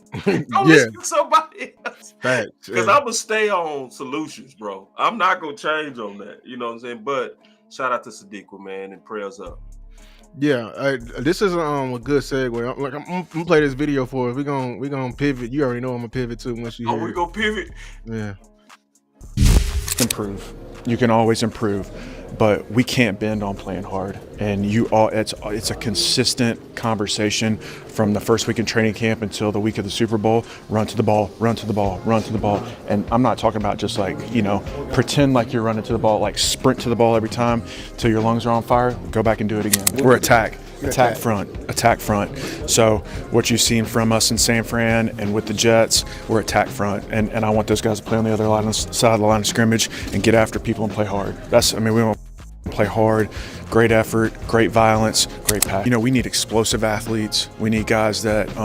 B: Don't listen to somebody else. Because I'm going to stay on solutions, bro. I'm not going to change on that. You know what I'm saying? But shout out to Sadiq, man, and prayers up.
A: Yeah, this is a good segue. I'm gonna play this video for us. We're gonna pivot. You already know I'm gonna pivot too once you hear.
B: We're gonna pivot.
A: Yeah.
C: Improve. You can always improve, but we can't bend on playing hard. And it's a consistent conversation from the first week in training camp until the week of the Super Bowl. Run to the ball, run to the ball, run to the ball. And I'm not talking about just like, pretend like you're running to the ball, like sprint to the ball every time till your lungs are on fire. Go back and do it again. We're attack front. So what you've seen from us in San Fran and with the Jets, we're attack front. And I want those guys to play on the other side of the line of scrimmage and get after people and play hard. We want to play hard, great effort, great violence, great pass. We need explosive athletes. We need guys that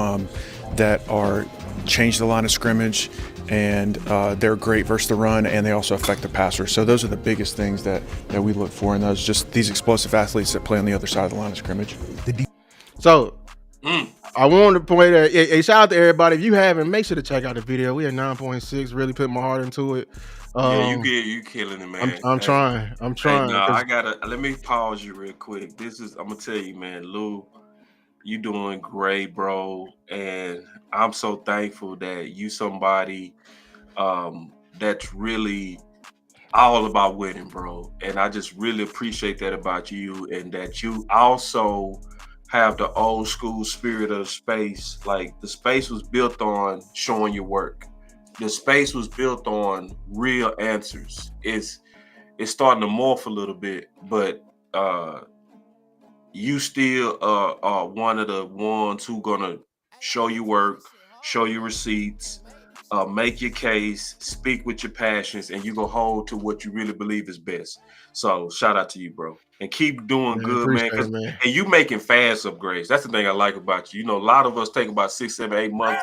C: are change the line of scrimmage, and they're great versus the run, and they also affect the passer. So those are the biggest things that we look for in those, just these explosive athletes that play on the other side of the line of scrimmage.
A: So I wanted to point out, hey, shout out to everybody. If you haven't, make sure to check out the video. We had 9.6, really put my heart into it.
B: You killing it, man.
A: I'm trying.
B: Hey, no, let me pause you real quick. I'm gonna tell you, man, Lou, you doing great, bro. And I'm so thankful that you somebody that's really all about winning, bro. And I just really appreciate that about you, and that you also have the old school spirit of the space. Like, the space was built on showing your work. The space was built on real answers. It's starting to morph a little bit, but you still are one of the ones who gonna show you work, show you receipts, make your case, speak with your passions, and you gonna hold to what you really believe is best. So shout out to you, bro, and keep doing
A: Man,
B: good, man.
A: appreciate it, man.
B: And you making fast upgrades. That's the thing I like about you. You know, a lot of us take about 6, 7, 8 months.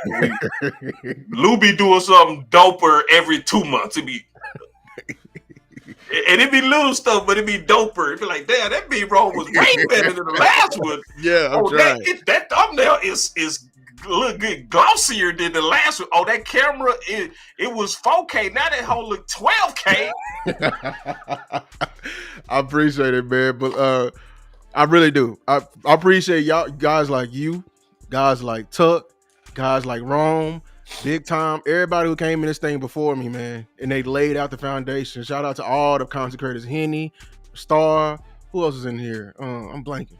B: Lou be doing something doper every 2 months. It be and it be little stuff, but it be doper. It be like, damn, that B-roll was way better than the last one.
A: Yeah, I'm
B: Oh,
A: trying.
B: that thumbnail is a little good glossier than the last one. Oh, that camera, it was 4K. Now that whole look 12K.
A: I appreciate it, man. But I really do. I appreciate y'all guys like you, guys like Tuck, guys like Rome, Big Time, everybody who came in this thing before me, man. And they laid out the foundation. Shout out to all the content creators, Henny, Star, who else is in here? I'm blanking.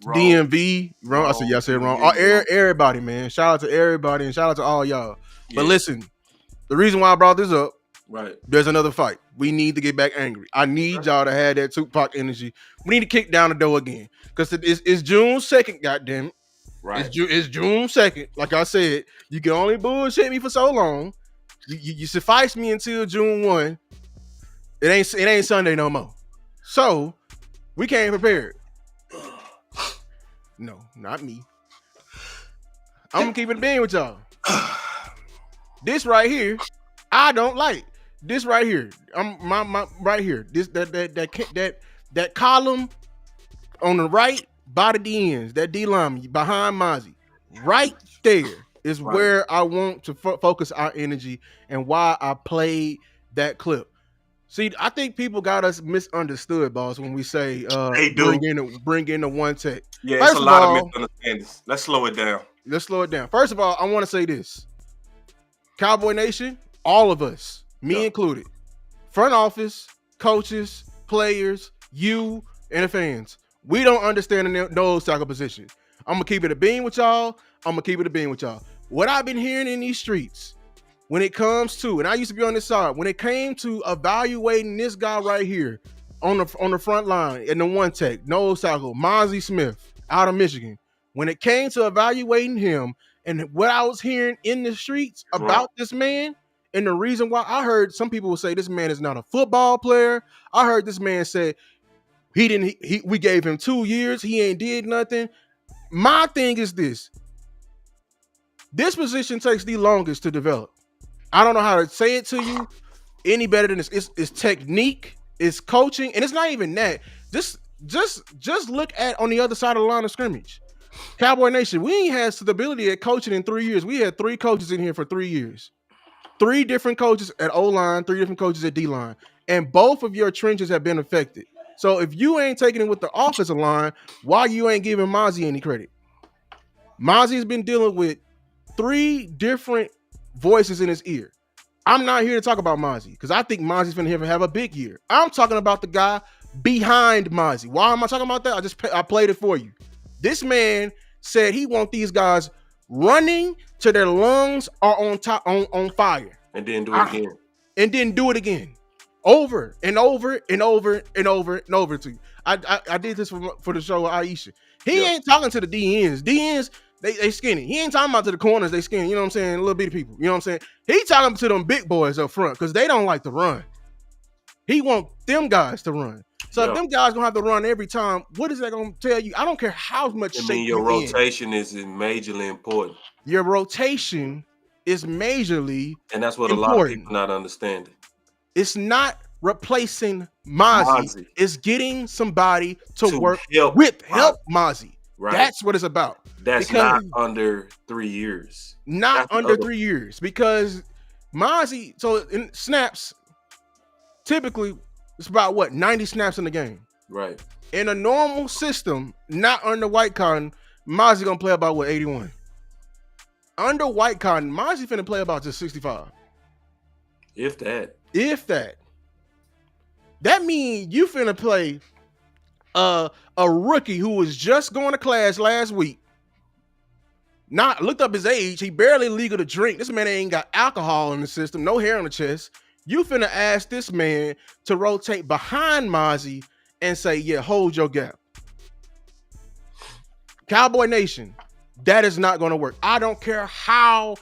B: Wrong.
A: DMV, wrong. I said wrong. Everybody, man. Shout out to everybody and shout out to all y'all.
B: Yeah.
A: But listen, the reason why I brought this up,
B: Right.
A: there's another fight. We need to get back angry. I need y'all to have that Tupac energy. We need to kick down the door again. Because it's June 2nd, goddamn it.
B: Right.
A: It's June 2nd. Like I said, you can only bullshit me for so long. You suffice me until June 1. It ain't Sunday no more. So we came prepared. No, not me. I'm gonna keep it being with y'all. This right here, I don't like. This right here, my right here. This that column on the right by the DNs, that D line behind Mozzie, right there is
B: Right.
A: where I want to focus our energy and why I played that clip. See, I think people got us misunderstood, boss, when we say
B: They do.
A: bring in the one tech.
B: Yeah,
A: First
B: it's a
A: of
B: lot
A: all-
B: of misunderstandings. Let's slow it down.
A: Let's slow it down. First of all, I want to say this. Cowboy Nation, all of us, me
B: Yeah.
A: included, front office, coaches, players, you, and the fans, we don't understand the nose tackle position. I'm going to keep it a bean with y'all. What I've been hearing in these streets, when it comes to, and I used to be on this side, when it came to evaluating this guy right here on the front line in the one tech, nose tackle, Mozzie Smith out of Michigan, when it came to evaluating him and what I was hearing in the streets about this man, and the reason why I heard some people would say this man is not a football player. I heard this man say we gave him 2 years, he ain't did nothing. My thing is this position takes the longest to develop. I don't know how to say it to you any better than this. It's technique, it's coaching, and it's not even that. Just look at on the other side of the line of scrimmage. Cowboy Nation, we ain't had stability at coaching in 3 years. We had 3 coaches in here for 3 years. 3 different coaches at O-line, 3 different coaches at D-line. And both of your trenches have been affected. So if you ain't taking it with the offensive line, why you ain't giving Mozzie any credit? Mozzie's been dealing with 3 different voices in his ear. I'm not here to talk about Mozzie because I think Mozzie's going to have a big year. I'm talking about the guy behind Mozzie. Why am I talking about that? I played it for you. This man said he want these guys running till their lungs are on fire.
B: And then do it again.
A: And then do it again. Over and over and over and over and over to you. I did this for the show with Aisha. He ain't talking to the DNs. DNs, they skinny. He ain't talking about to the corners, they skinny. You know what I'm saying? Little bitty people. You know what I'm saying? He talking to them big boys up front because they don't like to run. He want them guys to run. So if them guys gonna have to run every time, what is that gonna tell you? I don't care how much shape
B: your
A: you're in.
B: rotation is majorly important.
A: Your rotation is majorly
B: And that's what
A: important.
B: a lot of people not understanding.
A: It's not replacing Mozzie. It's getting somebody to work help Mozzie.
B: Right.
A: That's what it's about.
B: That's not under 3 years.
A: Not under 3 years. Because Mozzie, so in snaps, typically it's about 90 snaps in the game.
B: Right.
A: In a normal system, not under White Cotton, Mozzie gonna play about 81. Under White Cotton, Mozzie finna play about just 65.
B: If that.
A: That means you finna play a rookie who was just going to class last week. Not looked up his age. He barely legal to drink. This man ain't got alcohol in the system, no hair on the chest. You finna ask this man to rotate behind Mozzie and say, yeah, hold your gap. Cowboy Nation, that is not going to work. I don't care how.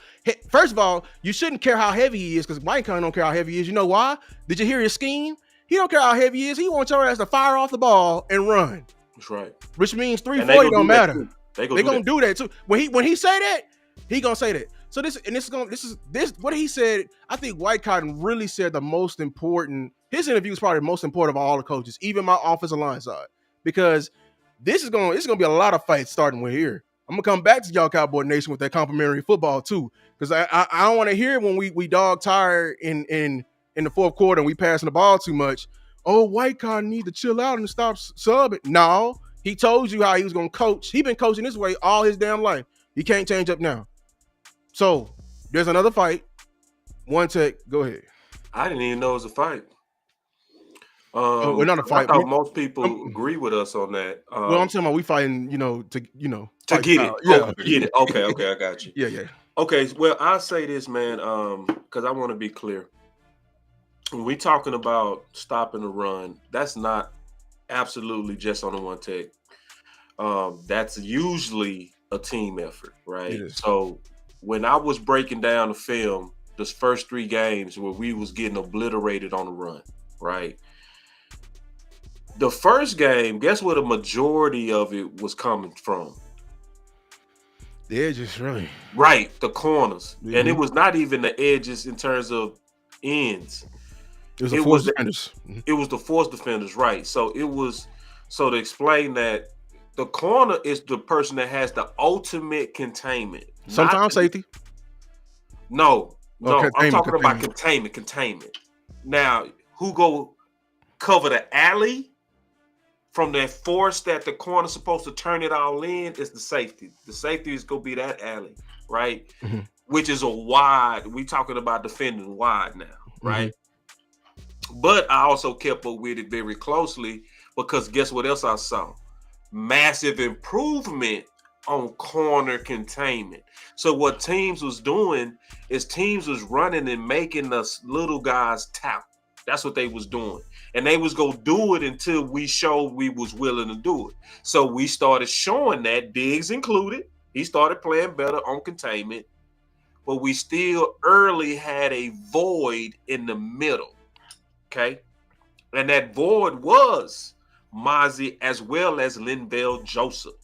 A: First of all, you shouldn't care how heavy he is because Mike Conn don't care how heavy he is. You know why? Did you hear his scheme? He don't care how heavy he is. He wants your ass to fire off the ball and run.
B: That's right.
A: Which means 340 don't matter.
B: They
A: gonna do that too. When he say that, he gonna say that. So this what he said. I think White Cotton really said the most important. His interview is probably the most important of all the coaches, even my offensive line side, because it's gonna be a lot of fights starting with here. I'm gonna come back to y'all Cowboy Nation with that complimentary football too, because I don't want to hear when we dog tired in the fourth quarter and we passing the ball too much. Oh, White Cotton need to chill out and stop subbing. No, he told you how he was gonna coach. He been coaching this way all his damn life. He can't change up now. So there's another fight. One tech, go ahead.
B: I didn't even know it was a fight.
A: We're not a fight.
B: I thought most people agree with us on that.
A: Well, I'm talking about we fighting, to get
B: it.
A: Yeah,
B: get it. Okay, I got you.
A: Yeah.
B: Okay, well, I'll say this, man, because I want to be clear. When we talking about stopping the run, that's not absolutely just on the one tech. That's usually a team effort, right? So when I was breaking down the film, those first 3 games where we was getting obliterated on the run, right? The first game, guess where the majority of it was coming from?
A: The edges, really.
B: Right, the corners. Mm-hmm. And it was not even the edges in terms of ends.
A: It was the force defenders.
B: It was the force defenders, right. So to explain that, the corner is the person that has the ultimate containment.
A: Sometimes safety.
B: No, I'm talking about containment. Now, who go cover the alley from that force that the corner's supposed to turn it all in is the safety. The safety is going to be that alley, right? Mm-hmm. Which is a wide. We talking about defending wide now, right? Mm-hmm. But I also kept up with it very closely because guess what else I saw? Massive improvement on corner containment. So what teams was doing is teams was running and making us little guys tap. That's what they was doing. And they was going to do it until we showed we was willing to do it. So we started showing that, Diggs included. He started playing better on containment. But we still early had a void in the middle. Okay? And that void was Mozzie as well as Linval Joseph.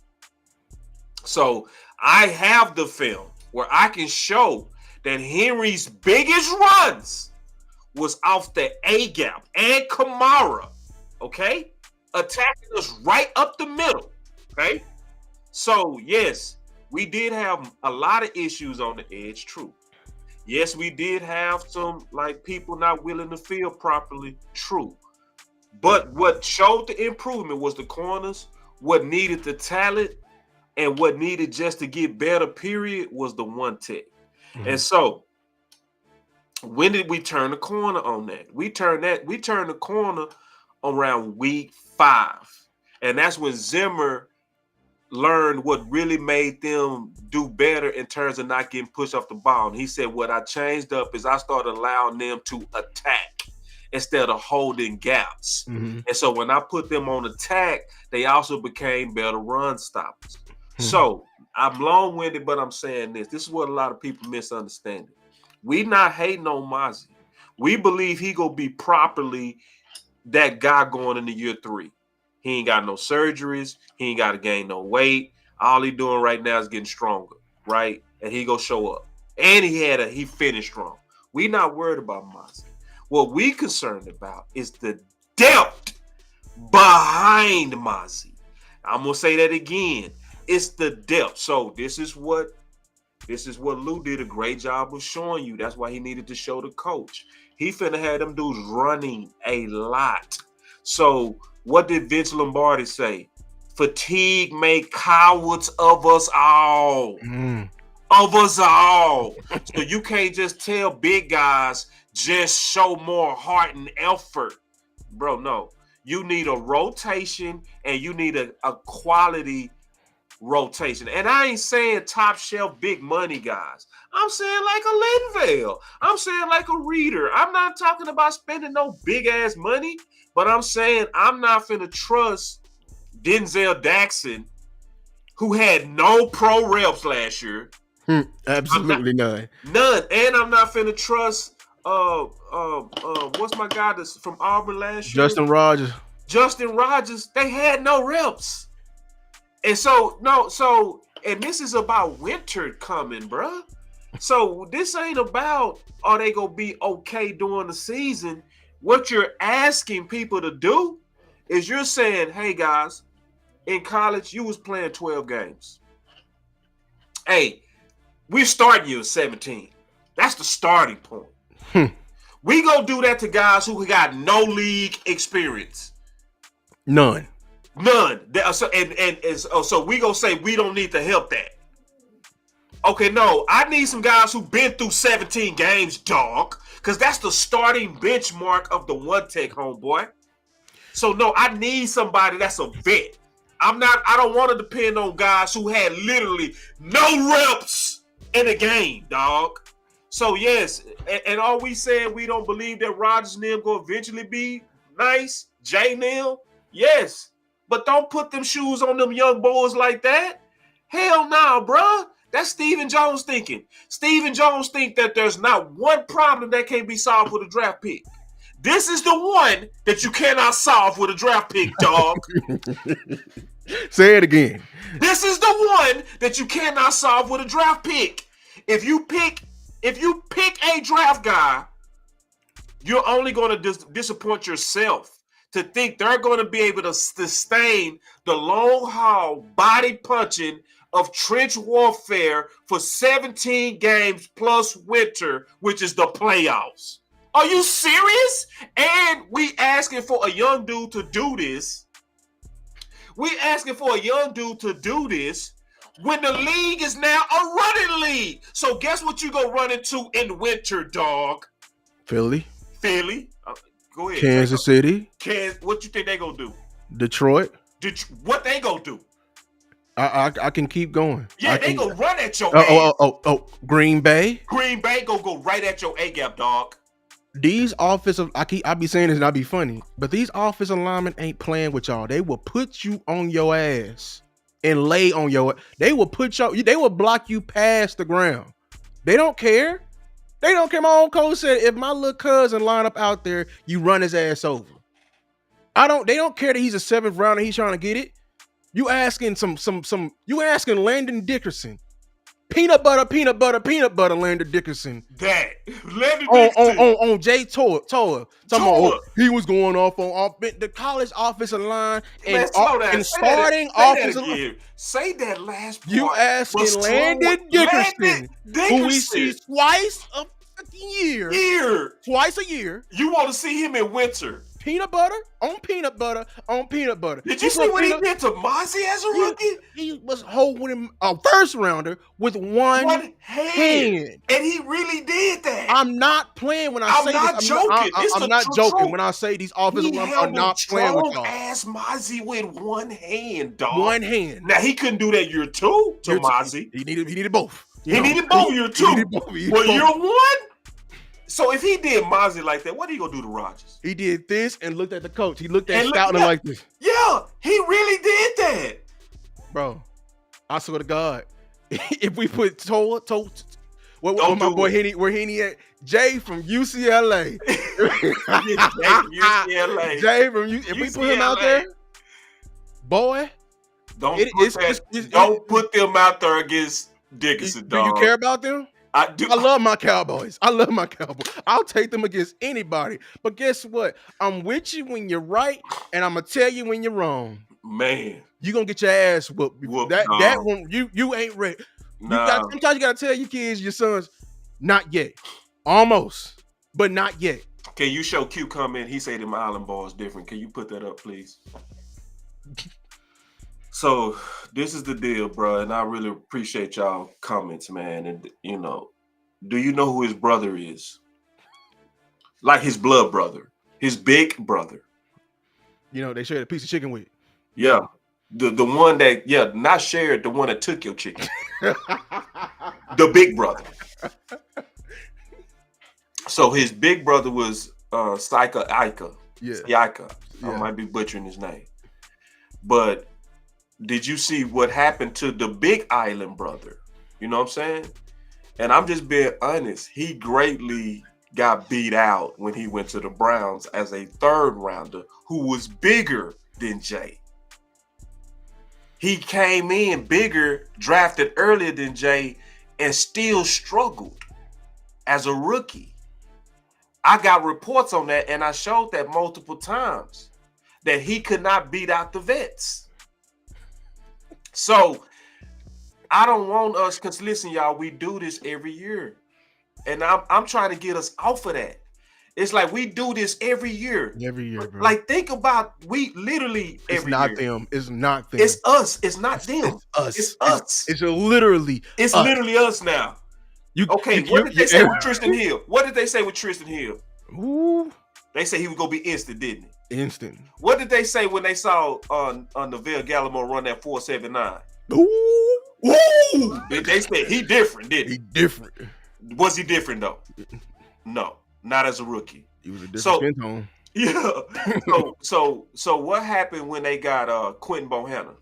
B: So I have the film where I can show that Henry's biggest runs was off the A-gap and Kamara, okay? Attacking us right up the middle, okay? So, yes, we did have a lot of issues on the edge, true. Yes, we did have some, people not willing to field properly, true. But what showed the improvement was the corners, what needed the talent, and what needed just to get better, period, was the one tech. Mm-hmm. And so, when did we turn the corner on that? We turned the corner around week 5. And that's when Zimmer learned what really made them do better in terms of not getting pushed off the ball. And he said, what I changed up is I started allowing them to attack instead of holding gaps. Mm-hmm. And so when I put them on attack, they also became better run stoppers. Mm-hmm. So I'm long-winded, but I'm saying this. This is what a lot of people misunderstand. We not hating on Mozzie. We believe he gonna be properly that guy going into year 3. He ain't got no surgeries. He ain't got to gain no weight. All he doing right now is getting stronger, right? And he gonna show up. And he finished strong. We not worried about Mozzie. What we concerned about is the depth behind Mozzie. I'm gonna say that again. It's the depth. So this is what Lou did a great job of showing you. That's why he needed to show the coach. He finna have them dudes running a lot. So what did Vince Lombardi say? Fatigue made cowards of us all. Of us all. So you can't just tell big guys, just show more heart and effort. Bro, no. You need a rotation and you need a quality rotation. And I ain't saying top shelf big money guys. I'm saying like a Linval. I'm saying like a Reader. I'm not talking about spending no big ass money, but I'm saying I'm not finna trust Denzel Jackson who had no pro reps last year.
A: Absolutely none.
B: None. And I'm not finna trust what's my guy that's from Auburn last year?
A: Justin Rogers.
B: Justin Rogers. They had no reps. And and this is about winter coming, bruh. So this ain't about are they gonna be okay during the season. What you're asking people to do is you're saying, hey guys, in college you was playing 12 games. Hey, we're starting you at 17. That's the starting point. We gonna do that to guys who got no league experience.
A: None.
B: So we gonna say we don't need to help that. Okay, no, I need some guys who've been through 17 games, dog, because that's the starting benchmark of the one tech, homeboy. So no, I need somebody that's a vet. I don't want to depend on guys who had literally no reps in a game, dog. So yes, and are we saying we don't believe that Rodgers and them will eventually be nice? Jay Neal? Yes. But don't put them shoes on them young boys like that. Hell no, bruh. That's Stephen Jones thinking. Stephen Jones think that there's not one problem that can't be solved with a draft pick. This is the one that you cannot solve with a draft pick, dog.
A: Say it again.
B: This is the one that you cannot solve with a draft pick. If you pick a draft guy, you're only going to disappoint yourself to think they're going to be able to sustain the long haul body punching of trench warfare for 17 games plus winter, which is the playoffs. Are you serious? And we asking for a young dude to do this. We asking for a young dude to do this when the league is now a running league. So guess what you go run into in winter, dog?
A: Philly.
B: Go ahead.
A: Kansas City.
B: What you think they gonna do?
A: Detroit.
B: What they gonna do?
A: I can keep going.
B: Yeah, they gonna run at your ass.
A: Green Bay.
B: Green Bay gonna go right at your A-gap, dog.
A: These offensive, I be saying this and I be funny, but these offensive linemen ain't playing with y'all. They will put you on your ass and lay on your. They will they will block you past the ground. They don't care. They don't care. My own coach said, if my little cousin line up out there, you run his ass over. They don't care that he's a 7th rounder. He's trying to get it. You asking you asking Landon Dickerson. Peanut butter, Landon Dickerson.
B: That Landon Dickerson
A: on Jay Toa. He was going off on the college offensive line and starting offensive line.
B: Say that last part.
A: You asking Landon Dickerson, who we see twice a fucking year. Twice a year.
B: You want to see him in winter.
A: Peanut butter on peanut butter on peanut butter.
B: Did you see what he did to Mozzie as a rookie?
A: He was holding a first rounder with one hand.
B: And he really did that.
A: I'm not playing when I say this. I'm not joking when I say these offensive linemen are not playing with y'all.
B: Ass Mozzie with one hand, dog.
A: One hand.
B: Now he couldn't do that year 2 to Mozzie.
A: He needed both.
B: He needed both year 2. Well, year 1. So if he did Mozzie like that, what are you gonna do to Rodgers?
A: He did this and looked at the coach. He looked at Stoutland like this.
B: Yeah, he really did that,
A: bro. I swear to God, if we put where my boy Henny, where Henny at? Jay from UCLA. Jay from UCLA. If we put him out there, boy,
B: don't put them out there against Dickerson.
A: Do you care about them?
B: I do.
A: I love my Cowboys. I'll take them against anybody. But guess what? I'm with you when you're right, and I'm gonna tell you when you're wrong.
B: Man,
A: you gonna get your ass whooped. That one, you ain't ready.
B: Nah.
A: Sometimes you gotta tell your kids, your sons, not yet. Almost, but not yet.
B: Can you show Q comment? He said them Island ball is different. Can you put that up, please? So this is the deal, bro, and I really appreciate y'all comments, man. And do you know who his brother is? Like his blood brother, his big brother.
A: They shared a piece of chicken with.
B: Yeah, the one that not shared, the one that took your chicken. The big brother. So his big brother was Sika Ika.
A: Yeah.
B: Ika. I might be butchering his name, but did you see what happened to the Big Island brother? You know what I'm saying? And I'm just being honest. He greatly got beat out when he went to the Browns as a third rounder who was bigger than Jay. He came in bigger, drafted earlier than Jay, and still struggled as a rookie. I got reports on that, and I showed that multiple times, that he could not beat out the vets. So I don't want us, because listen, y'all, we do this every year. And I'm trying to get us off of that. It's like we do this every year.
A: Every year, bro.
B: Like, think about, we literally every year.
A: It's not them. It's not them.
B: It's us. It's not them.
A: It's us.
B: It's us.
A: It's literally
B: It's
A: us.
B: literally us now. Okay, what did they say with Tristan Hill? What did they say with Tristan Hill?
A: Ooh,
B: They say he was gonna be instant, didn't he?
A: instant.
B: What did they say when they saw Neville Gallimore run that 4.79?
A: Ooh,
B: Woo! They said he different, didn't
A: he
B: he?
A: different.
B: Was he different though? No, not as a rookie.
A: He was a different
B: So-
A: skin tone.
B: Yeah. So what happened when they got Quentin Bohanna?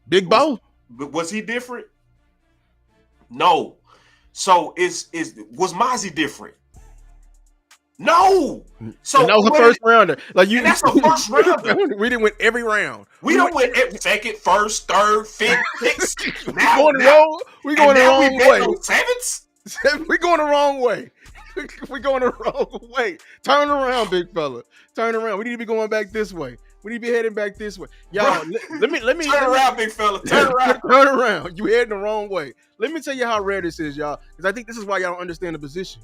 A: Big Bo.
B: Was he different? No. So was Mozzie different? No. So
A: And that was a first rounder. Like you,
B: And that's a first rounder.
A: We didn't win every round.
B: we don't win every second, first, third, fifth, sixth.
A: We going the wrong. We going the wrong way.
B: Sevenths?
A: We going the wrong way. We going the wrong way. Turn around, big fella. Turn around. We need to be going back this way. We need to be heading back this way. Y'all, let me
B: Turn around, big fella. Turn around.
A: Turn around. You heading the wrong way. Let me tell you how rare this is, y'all. Because I think this is why y'all don't understand the position.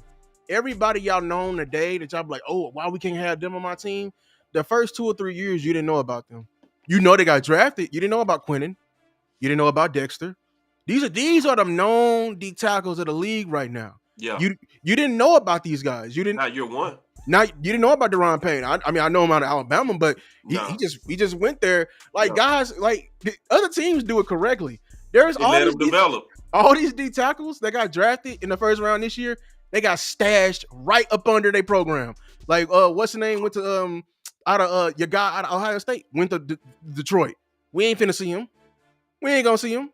A: Everybody y'all known today that y'all be like, oh, why we can't have them on my team? The first 2 or 3 years, you didn't know about them. You know they got drafted. You didn't know about Quentin. You didn't know about Dexter. These are the known D tackles of the league right now.
B: Yeah.
A: You didn't know about these guys. You didn't.
B: Now you're one.
A: Now you didn't know about Deron Payne. I mean, I know him out of Alabama, but
B: No.
A: he just went there. Like
B: No.
A: guys, like the other teams do it correctly. There's
B: They
A: all
B: let
A: these
B: him develop.
A: all these D tackles that got drafted in the first round this year. They got stashed right up under their program. Like what's the name? Went to out of your guy out of Ohio State. Went to Detroit. We ain't finna see him. We ain't gonna see him.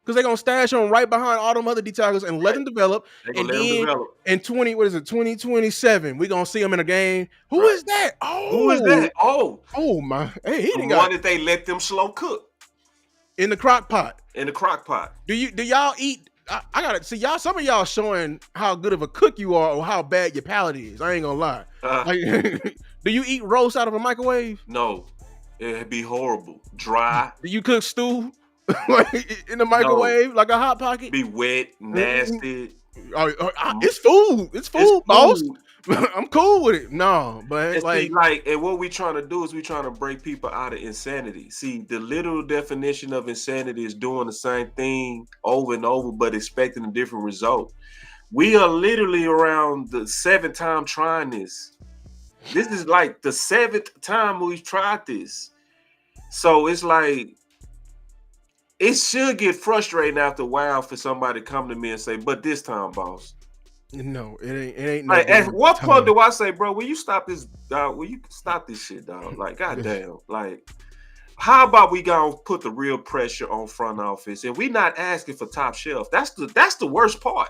A: Because they're gonna stash him right behind all them other D tackles and let them develop.
B: They gonna
A: And
B: let him
A: then
B: develop.
A: in 2027, we're gonna see him in a game. Who is that? Oh,
B: Who is that? Oh,
A: Oh my! Hey, he
B: the
A: didn't
B: one
A: got
B: that they let them slow cook
A: in the crock pot.
B: in the crock pot.
A: Do y'all eat? I gotta see y'all. Some of y'all showing how good of a cook you are or how bad your palate is. I ain't gonna lie. Like, do you eat roast out of a microwave?
B: No, it'd be horrible. Dry,
A: Do you cook stew like in the microwave like a hot pocket?
B: be wet, nasty.
A: It's food. It's food,
B: It's
A: boss.
B: food.
A: I'm cool with it. No, but
B: And
A: like,
B: and what we trying to do is we trying to break people out of insanity. See, the literal definition of insanity is doing the same thing over and over, but expecting a different result. We are literally around the 7th time trying this. This is like the 7th time we've tried this. So it's like, it should get frustrating after a while for somebody to come to me and say, but this time, boss.
A: no, it ain't.
B: Like,
A: no
B: at
A: damn
B: what point
A: time.
B: do I say, bro, will you stop this, dog? Will you stop this shit, dog? Like, goddamn. Like, how about we gonna put the real pressure on front office and we not asking for top shelf? That's the worst part.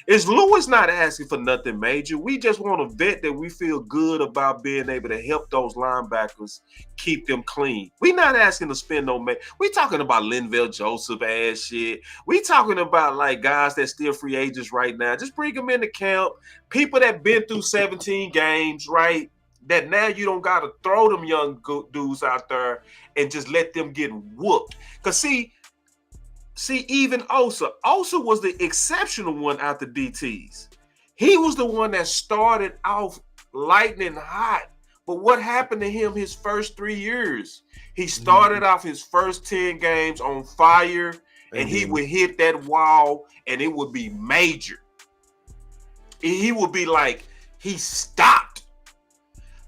B: Is Lewis not asking for nothing major? We just want a vet that we feel good about being able to help those linebackers keep them clean. We not asking to spend no money. We talking about Linville Joseph ass shit. We talking about like guys that still free agents right now. Just bring them into camp. People that been through 17 games, right? That now you don't got to throw them young dudes out there and just let them get whooped. Because see, even Osa was the exceptional one out the DTs. He was the one that started off lightning hot. But what happened to him his first 3 years? He started off his first 10 games on fire, and he would hit that wall, and it would be major. He would be like, he stopped.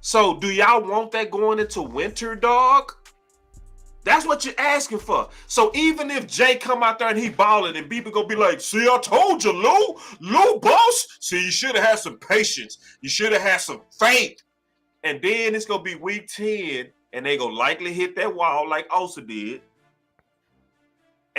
B: So do y'all want that going into winter, dog? That's what you're asking for. So even if Jay come out there and he balling and people gonna be like, see, I told you, Lou, boss. See, you should have had some patience. You should have had some faith. And then it's gonna be week 10 and they gonna likely hit that wall like Osa did.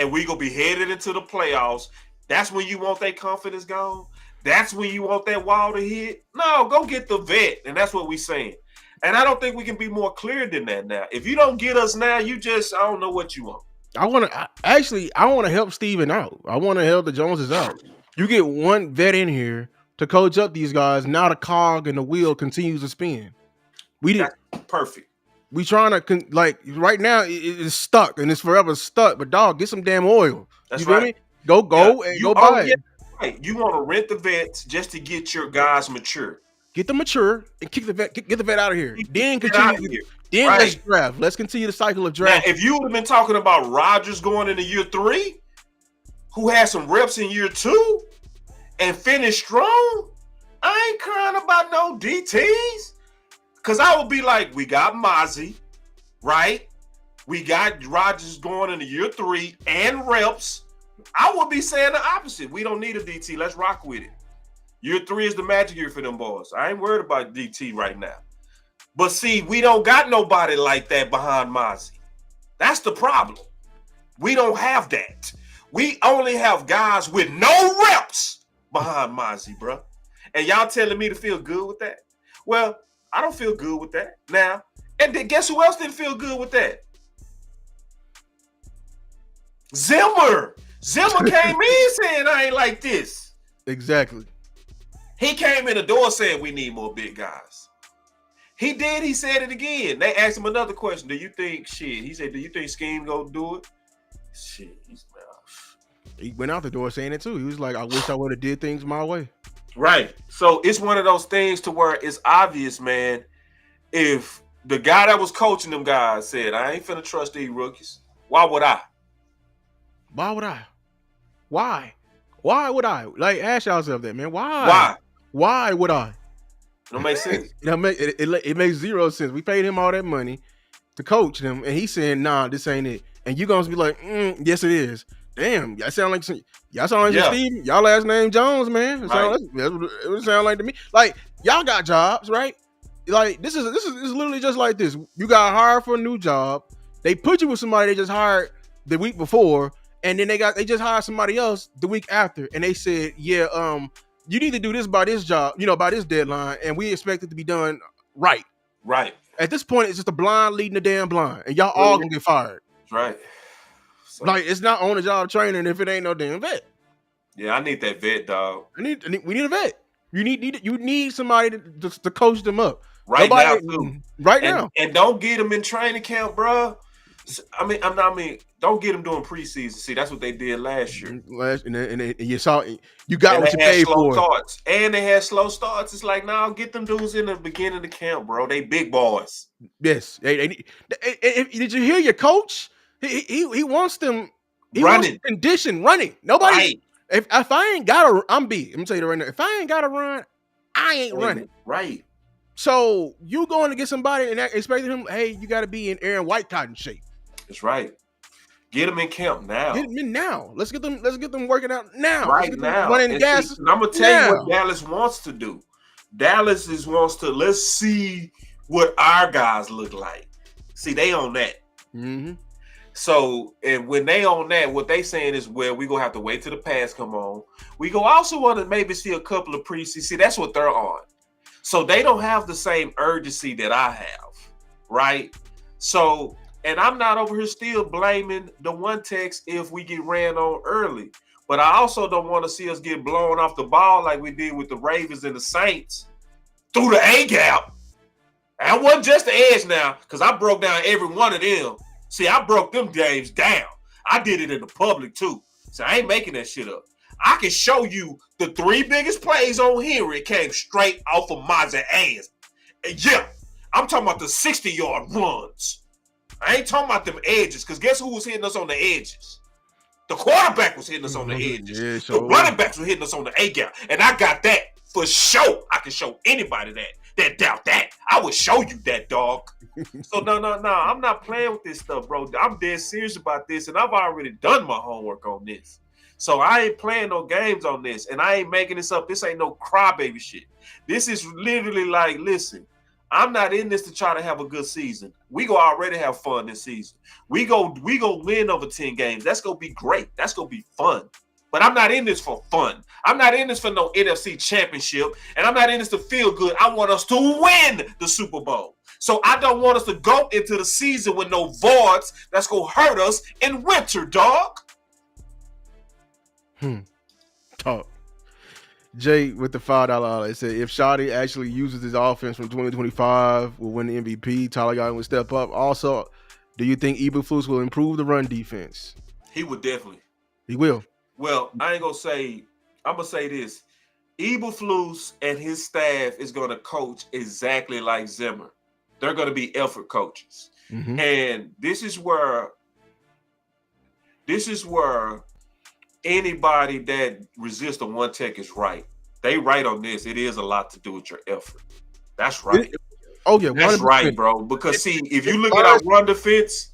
B: and we gonna be headed into the playoffs. That's when you want that confidence gone. That's when you want that wall to hit. No, go get the vet, and that's what we saying. And I don't think we can be more clear than that now. If you don't get us now, you just I don't know what you want.
A: I want to help Steven out. I want to help the Joneses out. You get one vet in here to coach up these guys. Now the cog and the wheel continues to spin.
B: That's perfect.
A: We trying to like right now it's stuck and it's forever stuck. But dog, get some damn oil.
B: That's
A: you feel
B: right.
A: me? Go buy it.
B: Right. You want to rent the vets just to get your guys mature.
A: Get them mature and get the vet out of here. Then continue. Then
B: right.
A: Let's draft. Let's continue the cycle of draft.
B: Now, if you would have been talking about Rodgers going into year 3, who had some reps in year 2 and finished strong, I ain't crying about no DTs. Because I would be like, we got Mozzie, right? We got Rodgers going into year 3 and reps. I would be saying the opposite. We don't need a DT. Let's rock with it. Year 3 is the magic year for them boys. I ain't worried about DT right now. But see, we don't got nobody like that behind Mozzie. That's the problem. We don't have that. We only have guys with no reps behind Mozzie, bro. And y'all telling me to feel good with that? Well, I don't feel good with that now. And then guess who else didn't feel good with that? Zimmer. Zimmer came in saying I ain't like this.
A: Exactly.
B: He came in the door saying we need more big guys. He did. He said it again. They asked him another question. Do you think shit? He said, do you think Scheme gonna do it? Shit.
A: He went out the door saying it too. He was like, I wish I would have did things my way.
B: Right. So it's one of those things to where it's obvious, man. If the guy that was coaching them guys said, I ain't finna trust these rookies, why would I?
A: Why would I? Why? Why would I? Like, ask yourself that, man. Why?
B: Why?
A: Why would I?
B: It don't make sense.
A: It makes zero sense. We paid him all that money to coach them, and he's saying, nah, this ain't it. And you gonna be like, yes, it is. Damn, y'all sound like Steve. Y'all last name Jones, man. That's what it would sound like to me. Like, y'all got jobs, right? Like, this is literally just like this. You got hired for a new job. They put you with somebody they just hired the week before, and then they just hired somebody else the week after, and they said, yeah, you need to do this by this job, by this deadline, and we expect it to be done right.
B: Right.
A: At this point, it's just a blind leading the damn blind, and y'all all gonna get fired.
B: Right.
A: So, like, it's not on the job training if it ain't no damn vet.
B: Yeah, I need that vet, dog.
A: We need a vet. You need somebody to coach them up
B: now, too.
A: Now.
B: And don't get them in training camp, bro. I mean, don't get them doing preseason. See, that's what they did last year.
A: And you saw you got what you paid for.
B: Starts. And they had slow starts. It's like, nah, get them dudes in the beginning of the camp, bro. They big boys.
A: Yes. Did you hear your coach? He wants them. He
B: running.
A: Wants them condition running. Nobody. Right. If I ain't got to, I'm B. Let me tell you right now. If I ain't got to run, I ain't running.
B: Right.
A: So you going to get somebody and expecting him, hey, you got to be in Aaron White cotton shape.
B: That's right. Get them in camp now.
A: Get them in now. Let's get them working out now.
B: Right now.
A: Running gas.
B: I'm gonna tell you what Dallas wants to do. Dallas wants to let's see what our guys look like. See, they on that.
A: Mm-hmm.
B: So, and when they on that, what they saying is, well, we gonna have to wait till the pass come on. We go also want to maybe see a couple of preseason. See, that's what they're on. So they don't have the same urgency that I have, right? So, and I'm not over here still blaming the one text if we get ran on early. But I also don't want to see us get blown off the ball like we did with the Ravens and the Saints through the A-gap. That wasn't just the edge now, because I broke down every one of them. See, I broke them games down. I did it in the public, too. So I ain't making that shit up. I can show you the 3 biggest plays on Henry came straight off of Maz's ass. And yeah, I'm talking about the 60-yard runs. I ain't talking about them edges, because guess who was hitting us on the edges? The quarterback was hitting us on the edges. Yeah, sure. The running backs were hitting us on the A-gap. And I got that for sure. I can show anybody that doubt that. I will show you that, dog. So no. I'm not playing with this stuff, bro. I'm dead serious about this, and I've already done my homework on this. So I ain't playing no games on this, and I ain't making this up. This ain't no crybaby shit. This is literally like, listen, I'm not in this to try to have a good season. We go already have fun this season. We go win over 10 games. That's gonna be great. That's gonna be fun. But I'm not in this for fun. I'm not in this for no NFC championship, and I'm not in this to feel good. I want us to win the Super Bowl. So I don't want us to go into the season with no voids that's gonna hurt us in winter, dog.
A: Talk. Jay with the $5. It said if Shotty actually uses his offense from 2025, will win the MVP. Tyler Young will step up. Also, do you think Eberflus will improve the run defense?
B: He would definitely.
A: He will.
B: Well, I ain't gonna say. I'm gonna say this: Eberflus and his staff is gonna coach exactly like Zimmer. They're gonna be effort coaches, and this is where anybody that resists a one tech is right. They right on this. It is a lot to do with your effort. That's right.
A: Oh yeah,
B: that's
A: 100%.
B: right, bro. Because see, if you look at our run defense,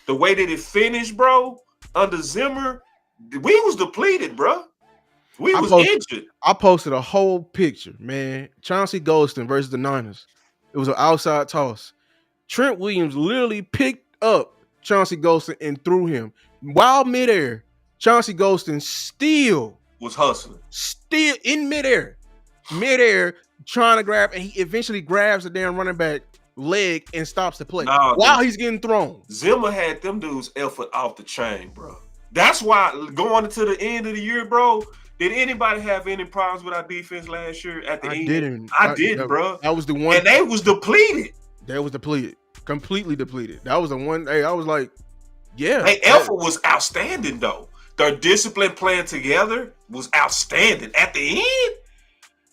B: the way that it finished, bro, under Zimmer, we was depleted, bro. We was injured.
A: I posted a whole picture, man. Chauncey Golston versus the Niners. It was an outside toss. Trent Williams literally picked up Chauncey Golston and threw him while midair. Chauncey Golston still
B: was hustling,
A: still in midair, trying to grab, and he eventually grabs the damn running back leg and stops the play while he's getting thrown.
B: Zimmer had them dudes effort off the chain, bro. That's why going into the end of the year, bro. Did anybody have any problems with our defense last year at the end? I didn't, bro.
A: That was the one.
B: And they was depleted.
A: They was depleted. Completely depleted. That was the one. Hey, I was like, yeah.
B: Their effort was outstanding, though. Their discipline playing together was outstanding at the end.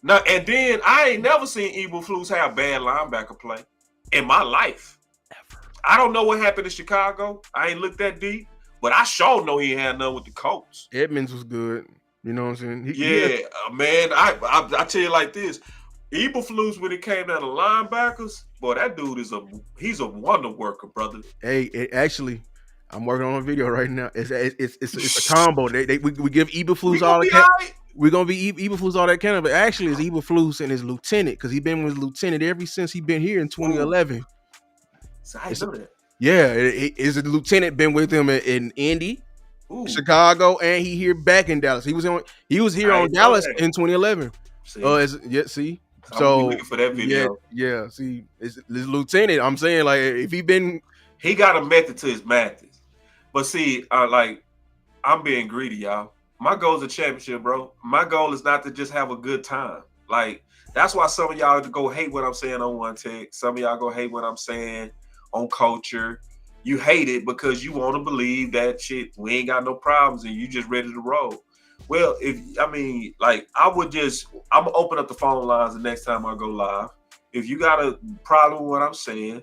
B: Now, and then I ain't never seen Eberflus have bad linebacker play in my life. Ever. I don't know what happened in Chicago. I ain't looked that deep, but I sure know he had none with the Colts.
A: Edmonds was good. You know what I'm saying?
B: Man. I tell you like this. Eberflus, when it came down to linebackers, boy, that dude he's a wonder worker, brother.
A: Hey, actually, I'm working on a video right now. It's a combo. We give Eberflus all the credit. We're gonna be Eberflus all that credit, but actually it's Eberflus and his lieutenant, because he's been with his lieutenant ever since he been here in 2011.
B: So I know that.
A: Yeah, his lieutenant been with him in Indy, Chicago, and he here back in Dallas. He was here on Dallas in 2011. See. So
B: looking for that video.
A: Yeah. See, it's lieutenant. I'm saying, like, if
B: he got a method to his madness. But see, I'm being greedy, y'all. My goal is a championship, bro. My goal is not to just have a good time. Like, that's why some of y'all go hate what I'm saying on One Tech. Some of y'all go hate what I'm saying on culture. You hate it because you want to believe that shit, we ain't got no problems and you just ready to roll. Well, I'm gonna open up the phone lines the next time I go live. If you got a problem with what I'm saying,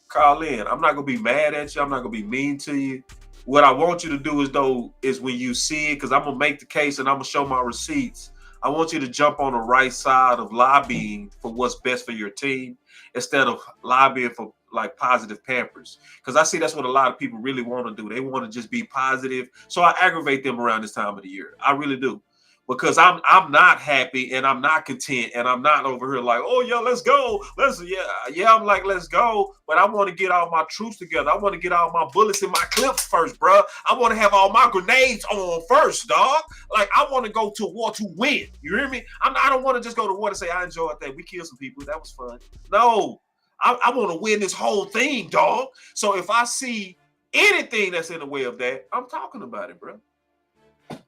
B: call in. I'm not gonna be mad at you. I'm not gonna be mean to you. What I want you to do is when you see it, because I'm gonna make the case and I'm gonna show my receipts. I want you to jump on the right side of lobbying for what's best for your team instead of lobbying for like positive Pampers. Because I see that's what a lot of people really want to do. They want to just be positive. So I aggravate them around this time of the year. I really do. Because I'm not happy and I'm not content and I'm not over here like, oh yeah, let's go. I'm like, let's go. But I want to get all my troops together. I want to get all my bullets in my clips first, bro. I want to have all my grenades on first, dog. Like, I want to go to war to win. You hear me? I don't want to just go to war to say I enjoyed that. We killed some people. That was fun. No, I want to win this whole thing, dog. So if I see anything that's in the way of that, I'm talking about it, bro.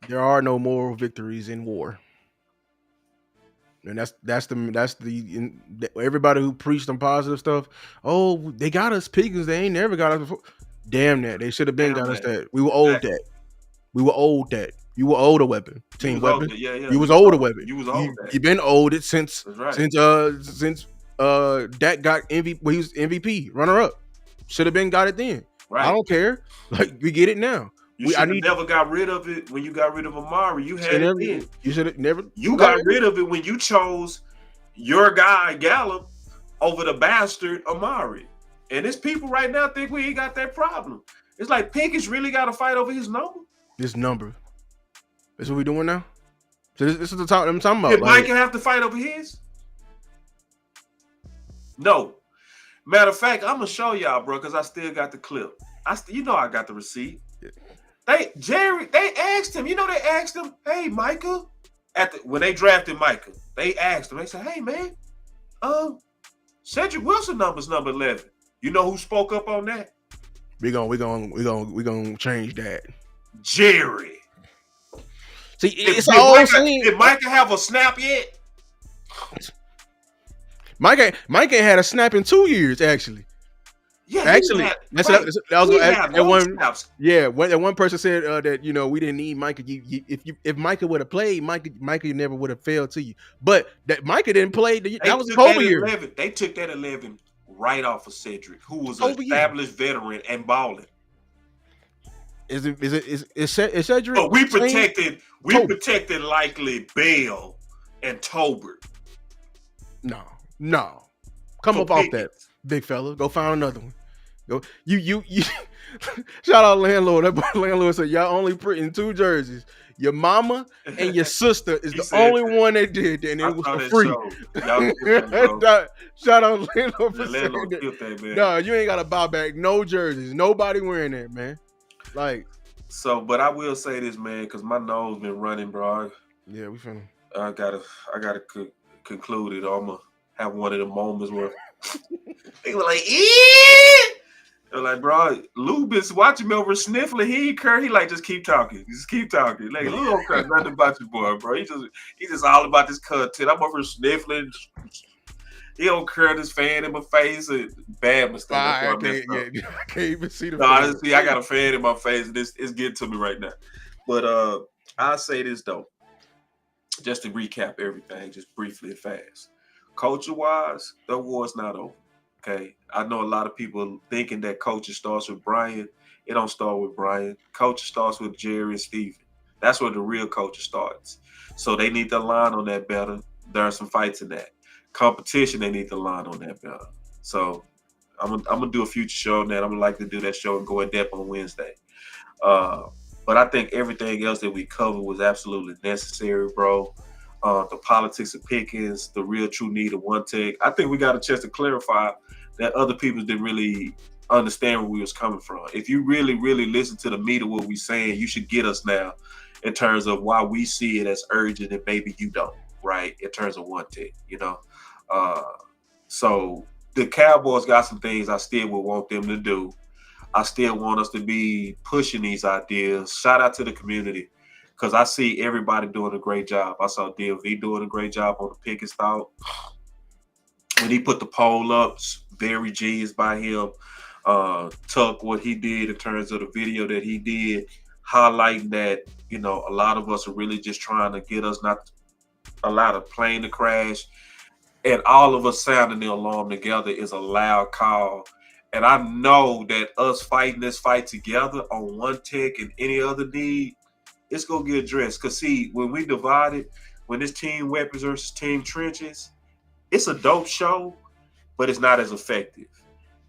A: There are no moral victories in war, and that's everybody who preached some positive stuff. Oh, they got us Pickens. They ain't never got us before. Damn that! They should have been got us that. We were owed that. We were owed that. You were owed a weapon, team weapon. You was owed a weapon.
B: You was owed that.
A: You been owed it since Dak got MVP. Well, he was MVP runner up. Should have been got it then. Right. I don't care. Like, we get it now.
B: You never got rid of it when you got rid of Amari. You had it then.
A: You should have never.
B: You got rid of it when you chose your guy Gallup over the bastard Amari. And there's people right now think we ain't got that problem. It's like Pickens really got to fight over his number.
A: This number. That's what we doing now. So this is the talk I'm talking about.
B: Did Mike have to fight over his? No. Matter of fact, I'm gonna show y'all, bro, because I still got the clip. You know, I got the receipt. They asked him. You know, they asked him, "Hey, Micah," when they drafted Micah, they asked him. They said, "Hey, man, Cedric Wilson number 11." You know who spoke up on that?
A: We gonna change that.
B: Jerry.
A: See, it's all
B: did Micah have a snap yet?
A: Mike ain't had a snap in 2 years, actually.
B: Yeah,
A: actually, that was one.
B: Snaps.
A: Yeah, one person said that we didn't need Micah. If Micah would have played, Micah never would have failed to you. But that Micah didn't play. That was Kobe year.
B: They took that 11 right off of Cedric, who was an established veteran and balling.
A: Is Cedric?
B: But we protected likely Bell and Tolbert.
A: No. Come up off that, big fella. Go find another one. Go. You. Shout out landlord. That boy landlord said y'all only printing 2 jerseys. Your mama and your sister is the only one that did, and it was for free. Shout out landlord for saying that. No, you ain't gotta buy back no jerseys. Nobody wearing that, man. Like.
B: So, but I will say this, man, because my nose been running, bro.
A: Yeah, we finna.
B: I gotta conclude it. I'm gonna have one of the moments where they were like, "Eee!" They're like, bro, Lou been watching me over sniffling. He ain't care. He like, just keep talking. Just keep talking. Like, Lou don't care nothing about your boy, bro. He just all about this content. I'm over sniffling. He don't care. This fan in my face and bad mistake.
A: I can't even see the.
B: No, honestly, I got a fan in my face, and it's getting to me right now. But I'll say this though, just to recap everything, just briefly and fast. Culture wise, the war's not over. Okay, I know a lot of people thinking that coaching starts with Brian. It don't start with Brian. Coaching starts with Jerry and Steven. That's where the real coaching starts. So they need to align on that better. There are some fights in that. Competition, they need to align on that better. So I'm gonna do a future show on that. I'm gonna like to do that show and go in depth on Wednesday. But I think everything else that we covered was absolutely necessary, bro. The politics of Pickens, the real true need of one take. I think we got a chance to clarify that other people didn't really understand where we was coming from. If you really, really listen to the meat of what we're saying, you should get us now in terms of why we see it as urgent and maybe you don't, right? In terms of one take, So the Cowboys got some things I still would want them to do. I still want us to be pushing these ideas. Shout out to the community. Because I see everybody doing a great job. I saw DLV doing a great job on the Pickens thought. When he put the poll up, very genius by him. Tuck, what he did in terms of the video that he did, highlighting that, a lot of us are really just trying to get us not allow the plane to crash. And all of us sounding the alarm together is a loud call. And I know that us fighting this fight together on one tech and any other need, it's going to get addressed. Because, see, when we divided, when it's team weapons versus team trenches, it's a dope show, but it's not as effective.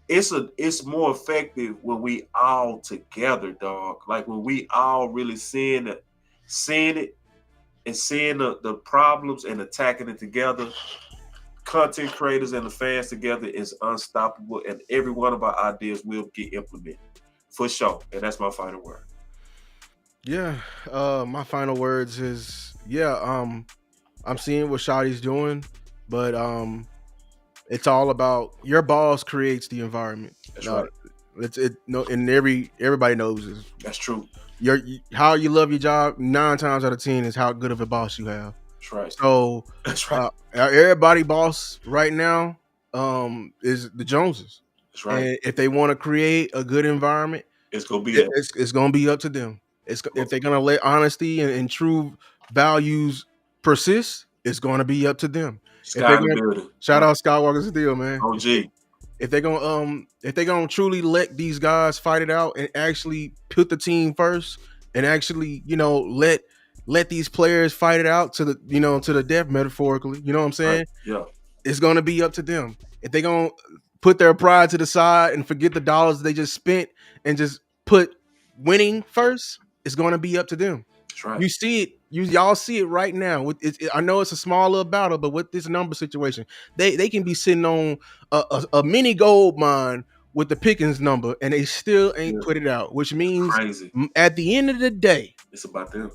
B: It's more effective when we all together, dog. Like when we all really seeing it and seeing the problems and attacking it together. Content creators and the fans together is unstoppable, and every one of our ideas will get implemented for sure. And that's my final word.
A: Yeah, my final words is I'm seeing what Shotty's doing, but it's all about your boss creates the environment.
B: That's right.
A: And everybody knows this.
B: That's true.
A: How you love your job 9 times out of 10 is how good of a boss you have.
B: That's right.
A: So
B: that's right.
A: Everybody boss right now is the Joneses.
B: That's right.
A: And if they want to create a good environment,
B: it's gonna be
A: it's gonna be up to them. If they're gonna let honesty and true values persist, it's gonna be up to them. Shout out Skywalker Steel, man.
B: OG.
A: If they're gonna truly let these guys fight it out and actually put the team first and actually, let these players fight it out to the death, metaphorically. You know what I'm saying?
B: Right. Yeah.
A: It's gonna be up to them. If they're gonna put their pride to the side and forget the dollars they just spent and just put winning first, it's gonna be up to them.
B: That's right.
A: You see it Y'all see it right now. I know it's a small little battle, but with this number situation, they can be sitting on a mini gold mine with the Pickens number, and they still ain't put it out. Which means
B: Crazy.
A: At the end of the day,
B: It's about them.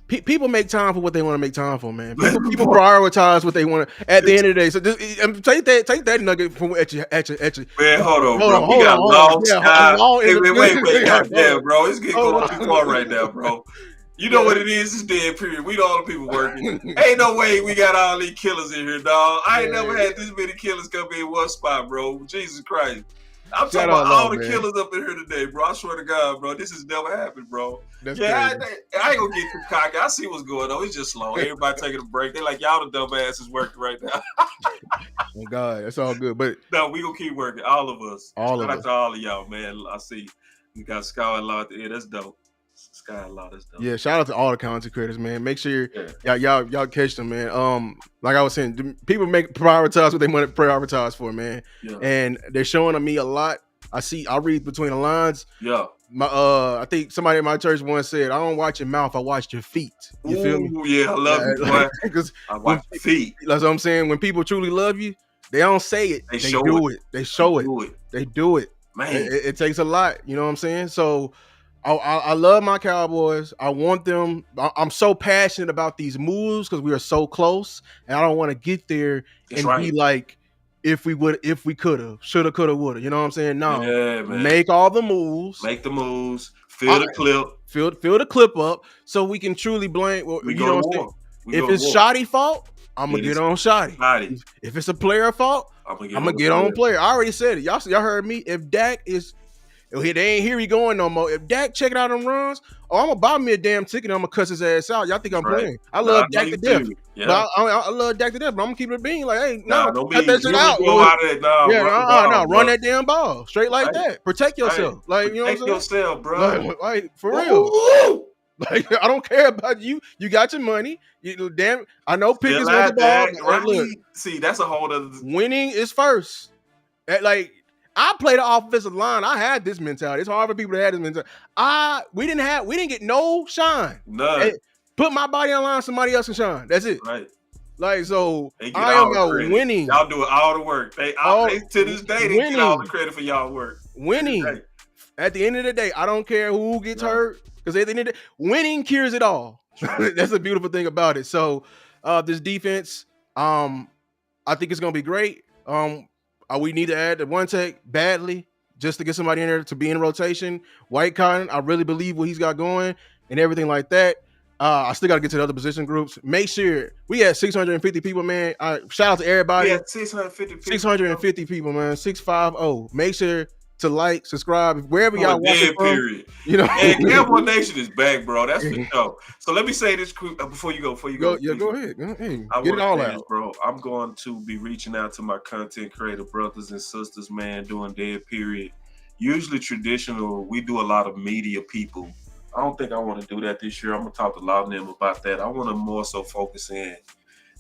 A: People make time for what they want to make time for, man. People prioritize what they want to. At the end of the day, so take that nugget from at you.
B: Man, hold on, bro. We got long Sky. Wait, goddamn, bro. It's getting going too far right now, bro. You know what it is? It's dead period. We know all the people working. Ain't no way we got all these killers in here, dog. I ain't never had this many killers come in one spot, bro. Jesus Christ. I'm talking about all the killers up in here today, bro. I swear to God, bro. This has never happened, bro. I ain't gonna get too cocky. I see what's going on. It's just slow. Everybody taking a break. They like, y'all the dumbasses working right now.
A: Oh, God. That's all good. But
B: no, we gonna keep working. All of us.
A: Shout
B: out to all of y'all, man. I see you got Sky and Law at the end. That's dope. Sky and Law, that's dope.
A: Yeah, shout out to all the content creators, man. Make sure y'all catch them, man. Like I was saying, people prioritize what they want to prioritize for, man. Yeah. And they're showing me a lot. I read between the lines.
B: Yeah.
A: I think somebody in my church once said, I don't watch your mouth, I watch your feet. You feel me?
B: Yeah, I love you, boy. Because I watch your feet.
A: That's what I'm saying. When people truly love you, they don't say it. They do it. They show it. They do it.
B: Man.
A: It takes a lot. You know what I'm saying? So I love my Cowboys. I want them. I'm so passionate about these moves because we are so close, and I don't want to get there be like, if we could have, shoulda, coulda, woulda. You know what I'm saying? No, make all the moves.
B: Make the moves. Fill the clip.
A: Fill the clip up so we can truly blame. Well, you know what I'm saying? If it's Shoddy fault, I'm gonna get on Shoddy. If it's a player fault, I'm gonna get on player. I already said it. Y'all heard me. If Dak is. They ain't here he going no more. If Dak check it out and runs, I'm gonna buy me a damn ticket and I'm gonna cuss his ass out. Y'all think I'm playing? I love Dak to death. Yeah. But I love Dak to death, but I'm gonna keep it being like, hey, cut that shit out. Run that damn ball straight like that. Protect yourself. Like, you know what I'm saying?
B: Protect yourself, bro.
A: Like for real. Like, I don't care about you. You got your money. Damn, I know Pickens wants the ball. Right? Look,
B: see, that's a whole other.
A: Winning is first. I played the offensive line. I had this mentality. It's hard for people to have this mentality. We didn't get no shine.
B: None.
A: Hey, put my body on line, somebody else can shine. That's it.
B: Right.
A: Like, so I am about winning.
B: Y'all do all the work. They to this day they get all the credit for y'all work.
A: Winning. At the end of the day, I don't care who gets hurt because at the end of the day, winning cures it all. Right. That's the beautiful thing about it. So this defense, I think it's gonna be great. We need to add the one tech badly just to get somebody in there to be in rotation. White Cotton, I really believe what he's got going and everything like that. I still got to get to the other position groups. Make sure we had 650 people, man. Shout out to everybody.
B: Yeah, 650 people.
A: 650 people, man. 650. Make sure to like, subscribe, wherever y'all watching from.
B: Period. You know, and Cowboy Nation is back, bro. That's for sure. So let me say this quick before you go.
A: Yeah, go ahead. Hey,
B: get it all out, bro. I'm going to be reaching out to my content creator brothers and sisters, man, doing Dead Period. Usually traditional, we do a lot of media people. I don't think I want to do that this year. I'm gonna talk to a lot of them about that. I want to more so focus in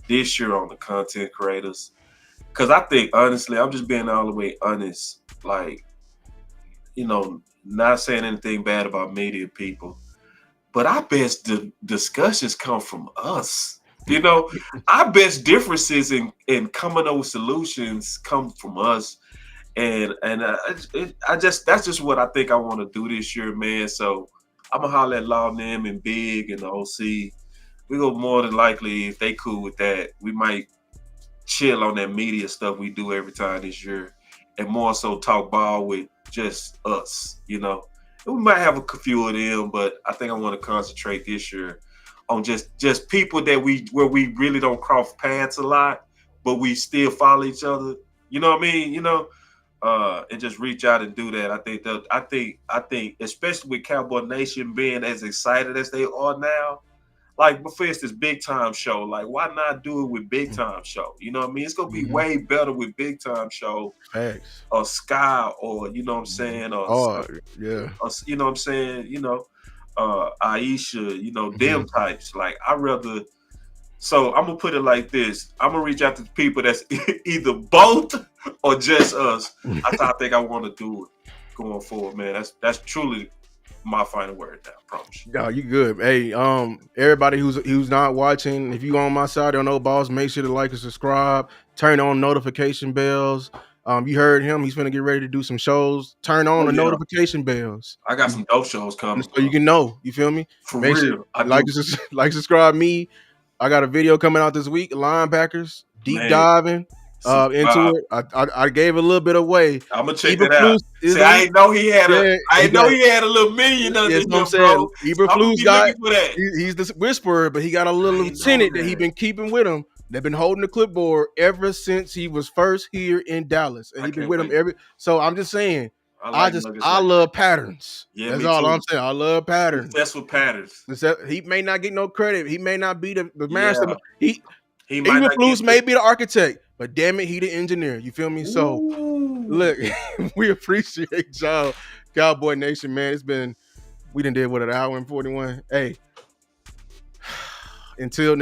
B: this year on the content creators, because I think honestly, I'm just being all the way honest, like. You know, not saying anything bad about media people, but our best discussions come from us. You know, our best differences in coming up with solutions come from us, and that's just what I think I want to do this year, man. So I'm gonna holler at Law Nim and Big and the OC. We go more than likely, if they cool with that, we might chill on that media stuff we do every time this year, and more so talk ball with just us, you know. And we might have a few of them, but I think I want to concentrate this year on just people that where we really don't cross paths a lot, but we still follow each other. You know what I mean? You know, and just reach out and do that. I think especially with Cowboy Nation being as excited as they are now, like for instance, Big Time Show. Like, why not do it with Big Time Show? You know what I mean? It's gonna be way better with Big Time Show, or Sky, or you know what I'm saying, or you know what I'm saying, you know, Aisha, you know, them types. Like, I rather. So I'm gonna put it like this: I'm gonna reach out to people that's either both or just us. That's how I think I want to do it going forward, man. That's truly my final word now. I promise you.
A: No, you good. Hey, everybody who's not watching, if you on my side on No Balls, make sure to like and subscribe. Turn on notification bells. You heard him. He's gonna get ready to do some shows. Turn on the notification bells.
B: I got some dope shows coming,
A: so you can know. You feel me?
B: For
A: make
B: real.
A: Sure, subscribe. Me. I got a video coming out this week. Linebackers deep diving into it. I gave a little bit away.
B: I'm gonna check that out. See, I didn't know he had he had a little million under him, bro.
A: Eberflus got he's the whisperer, but he got a little lieutenant that he been keeping with him. They've been holding the clipboard ever since he was first here in Dallas, and he's been with him So I'm just saying, I love patterns. Yeah, that's all I'm saying. I love patterns.
B: That's what patterns.
A: He may not get no credit. He may not be the master. Eberflus may be the architect, but damn it, he the engineer. You feel me? So look, we appreciate y'all, Cowboy Nation, man. We done did an hour and 41. Hey, until next.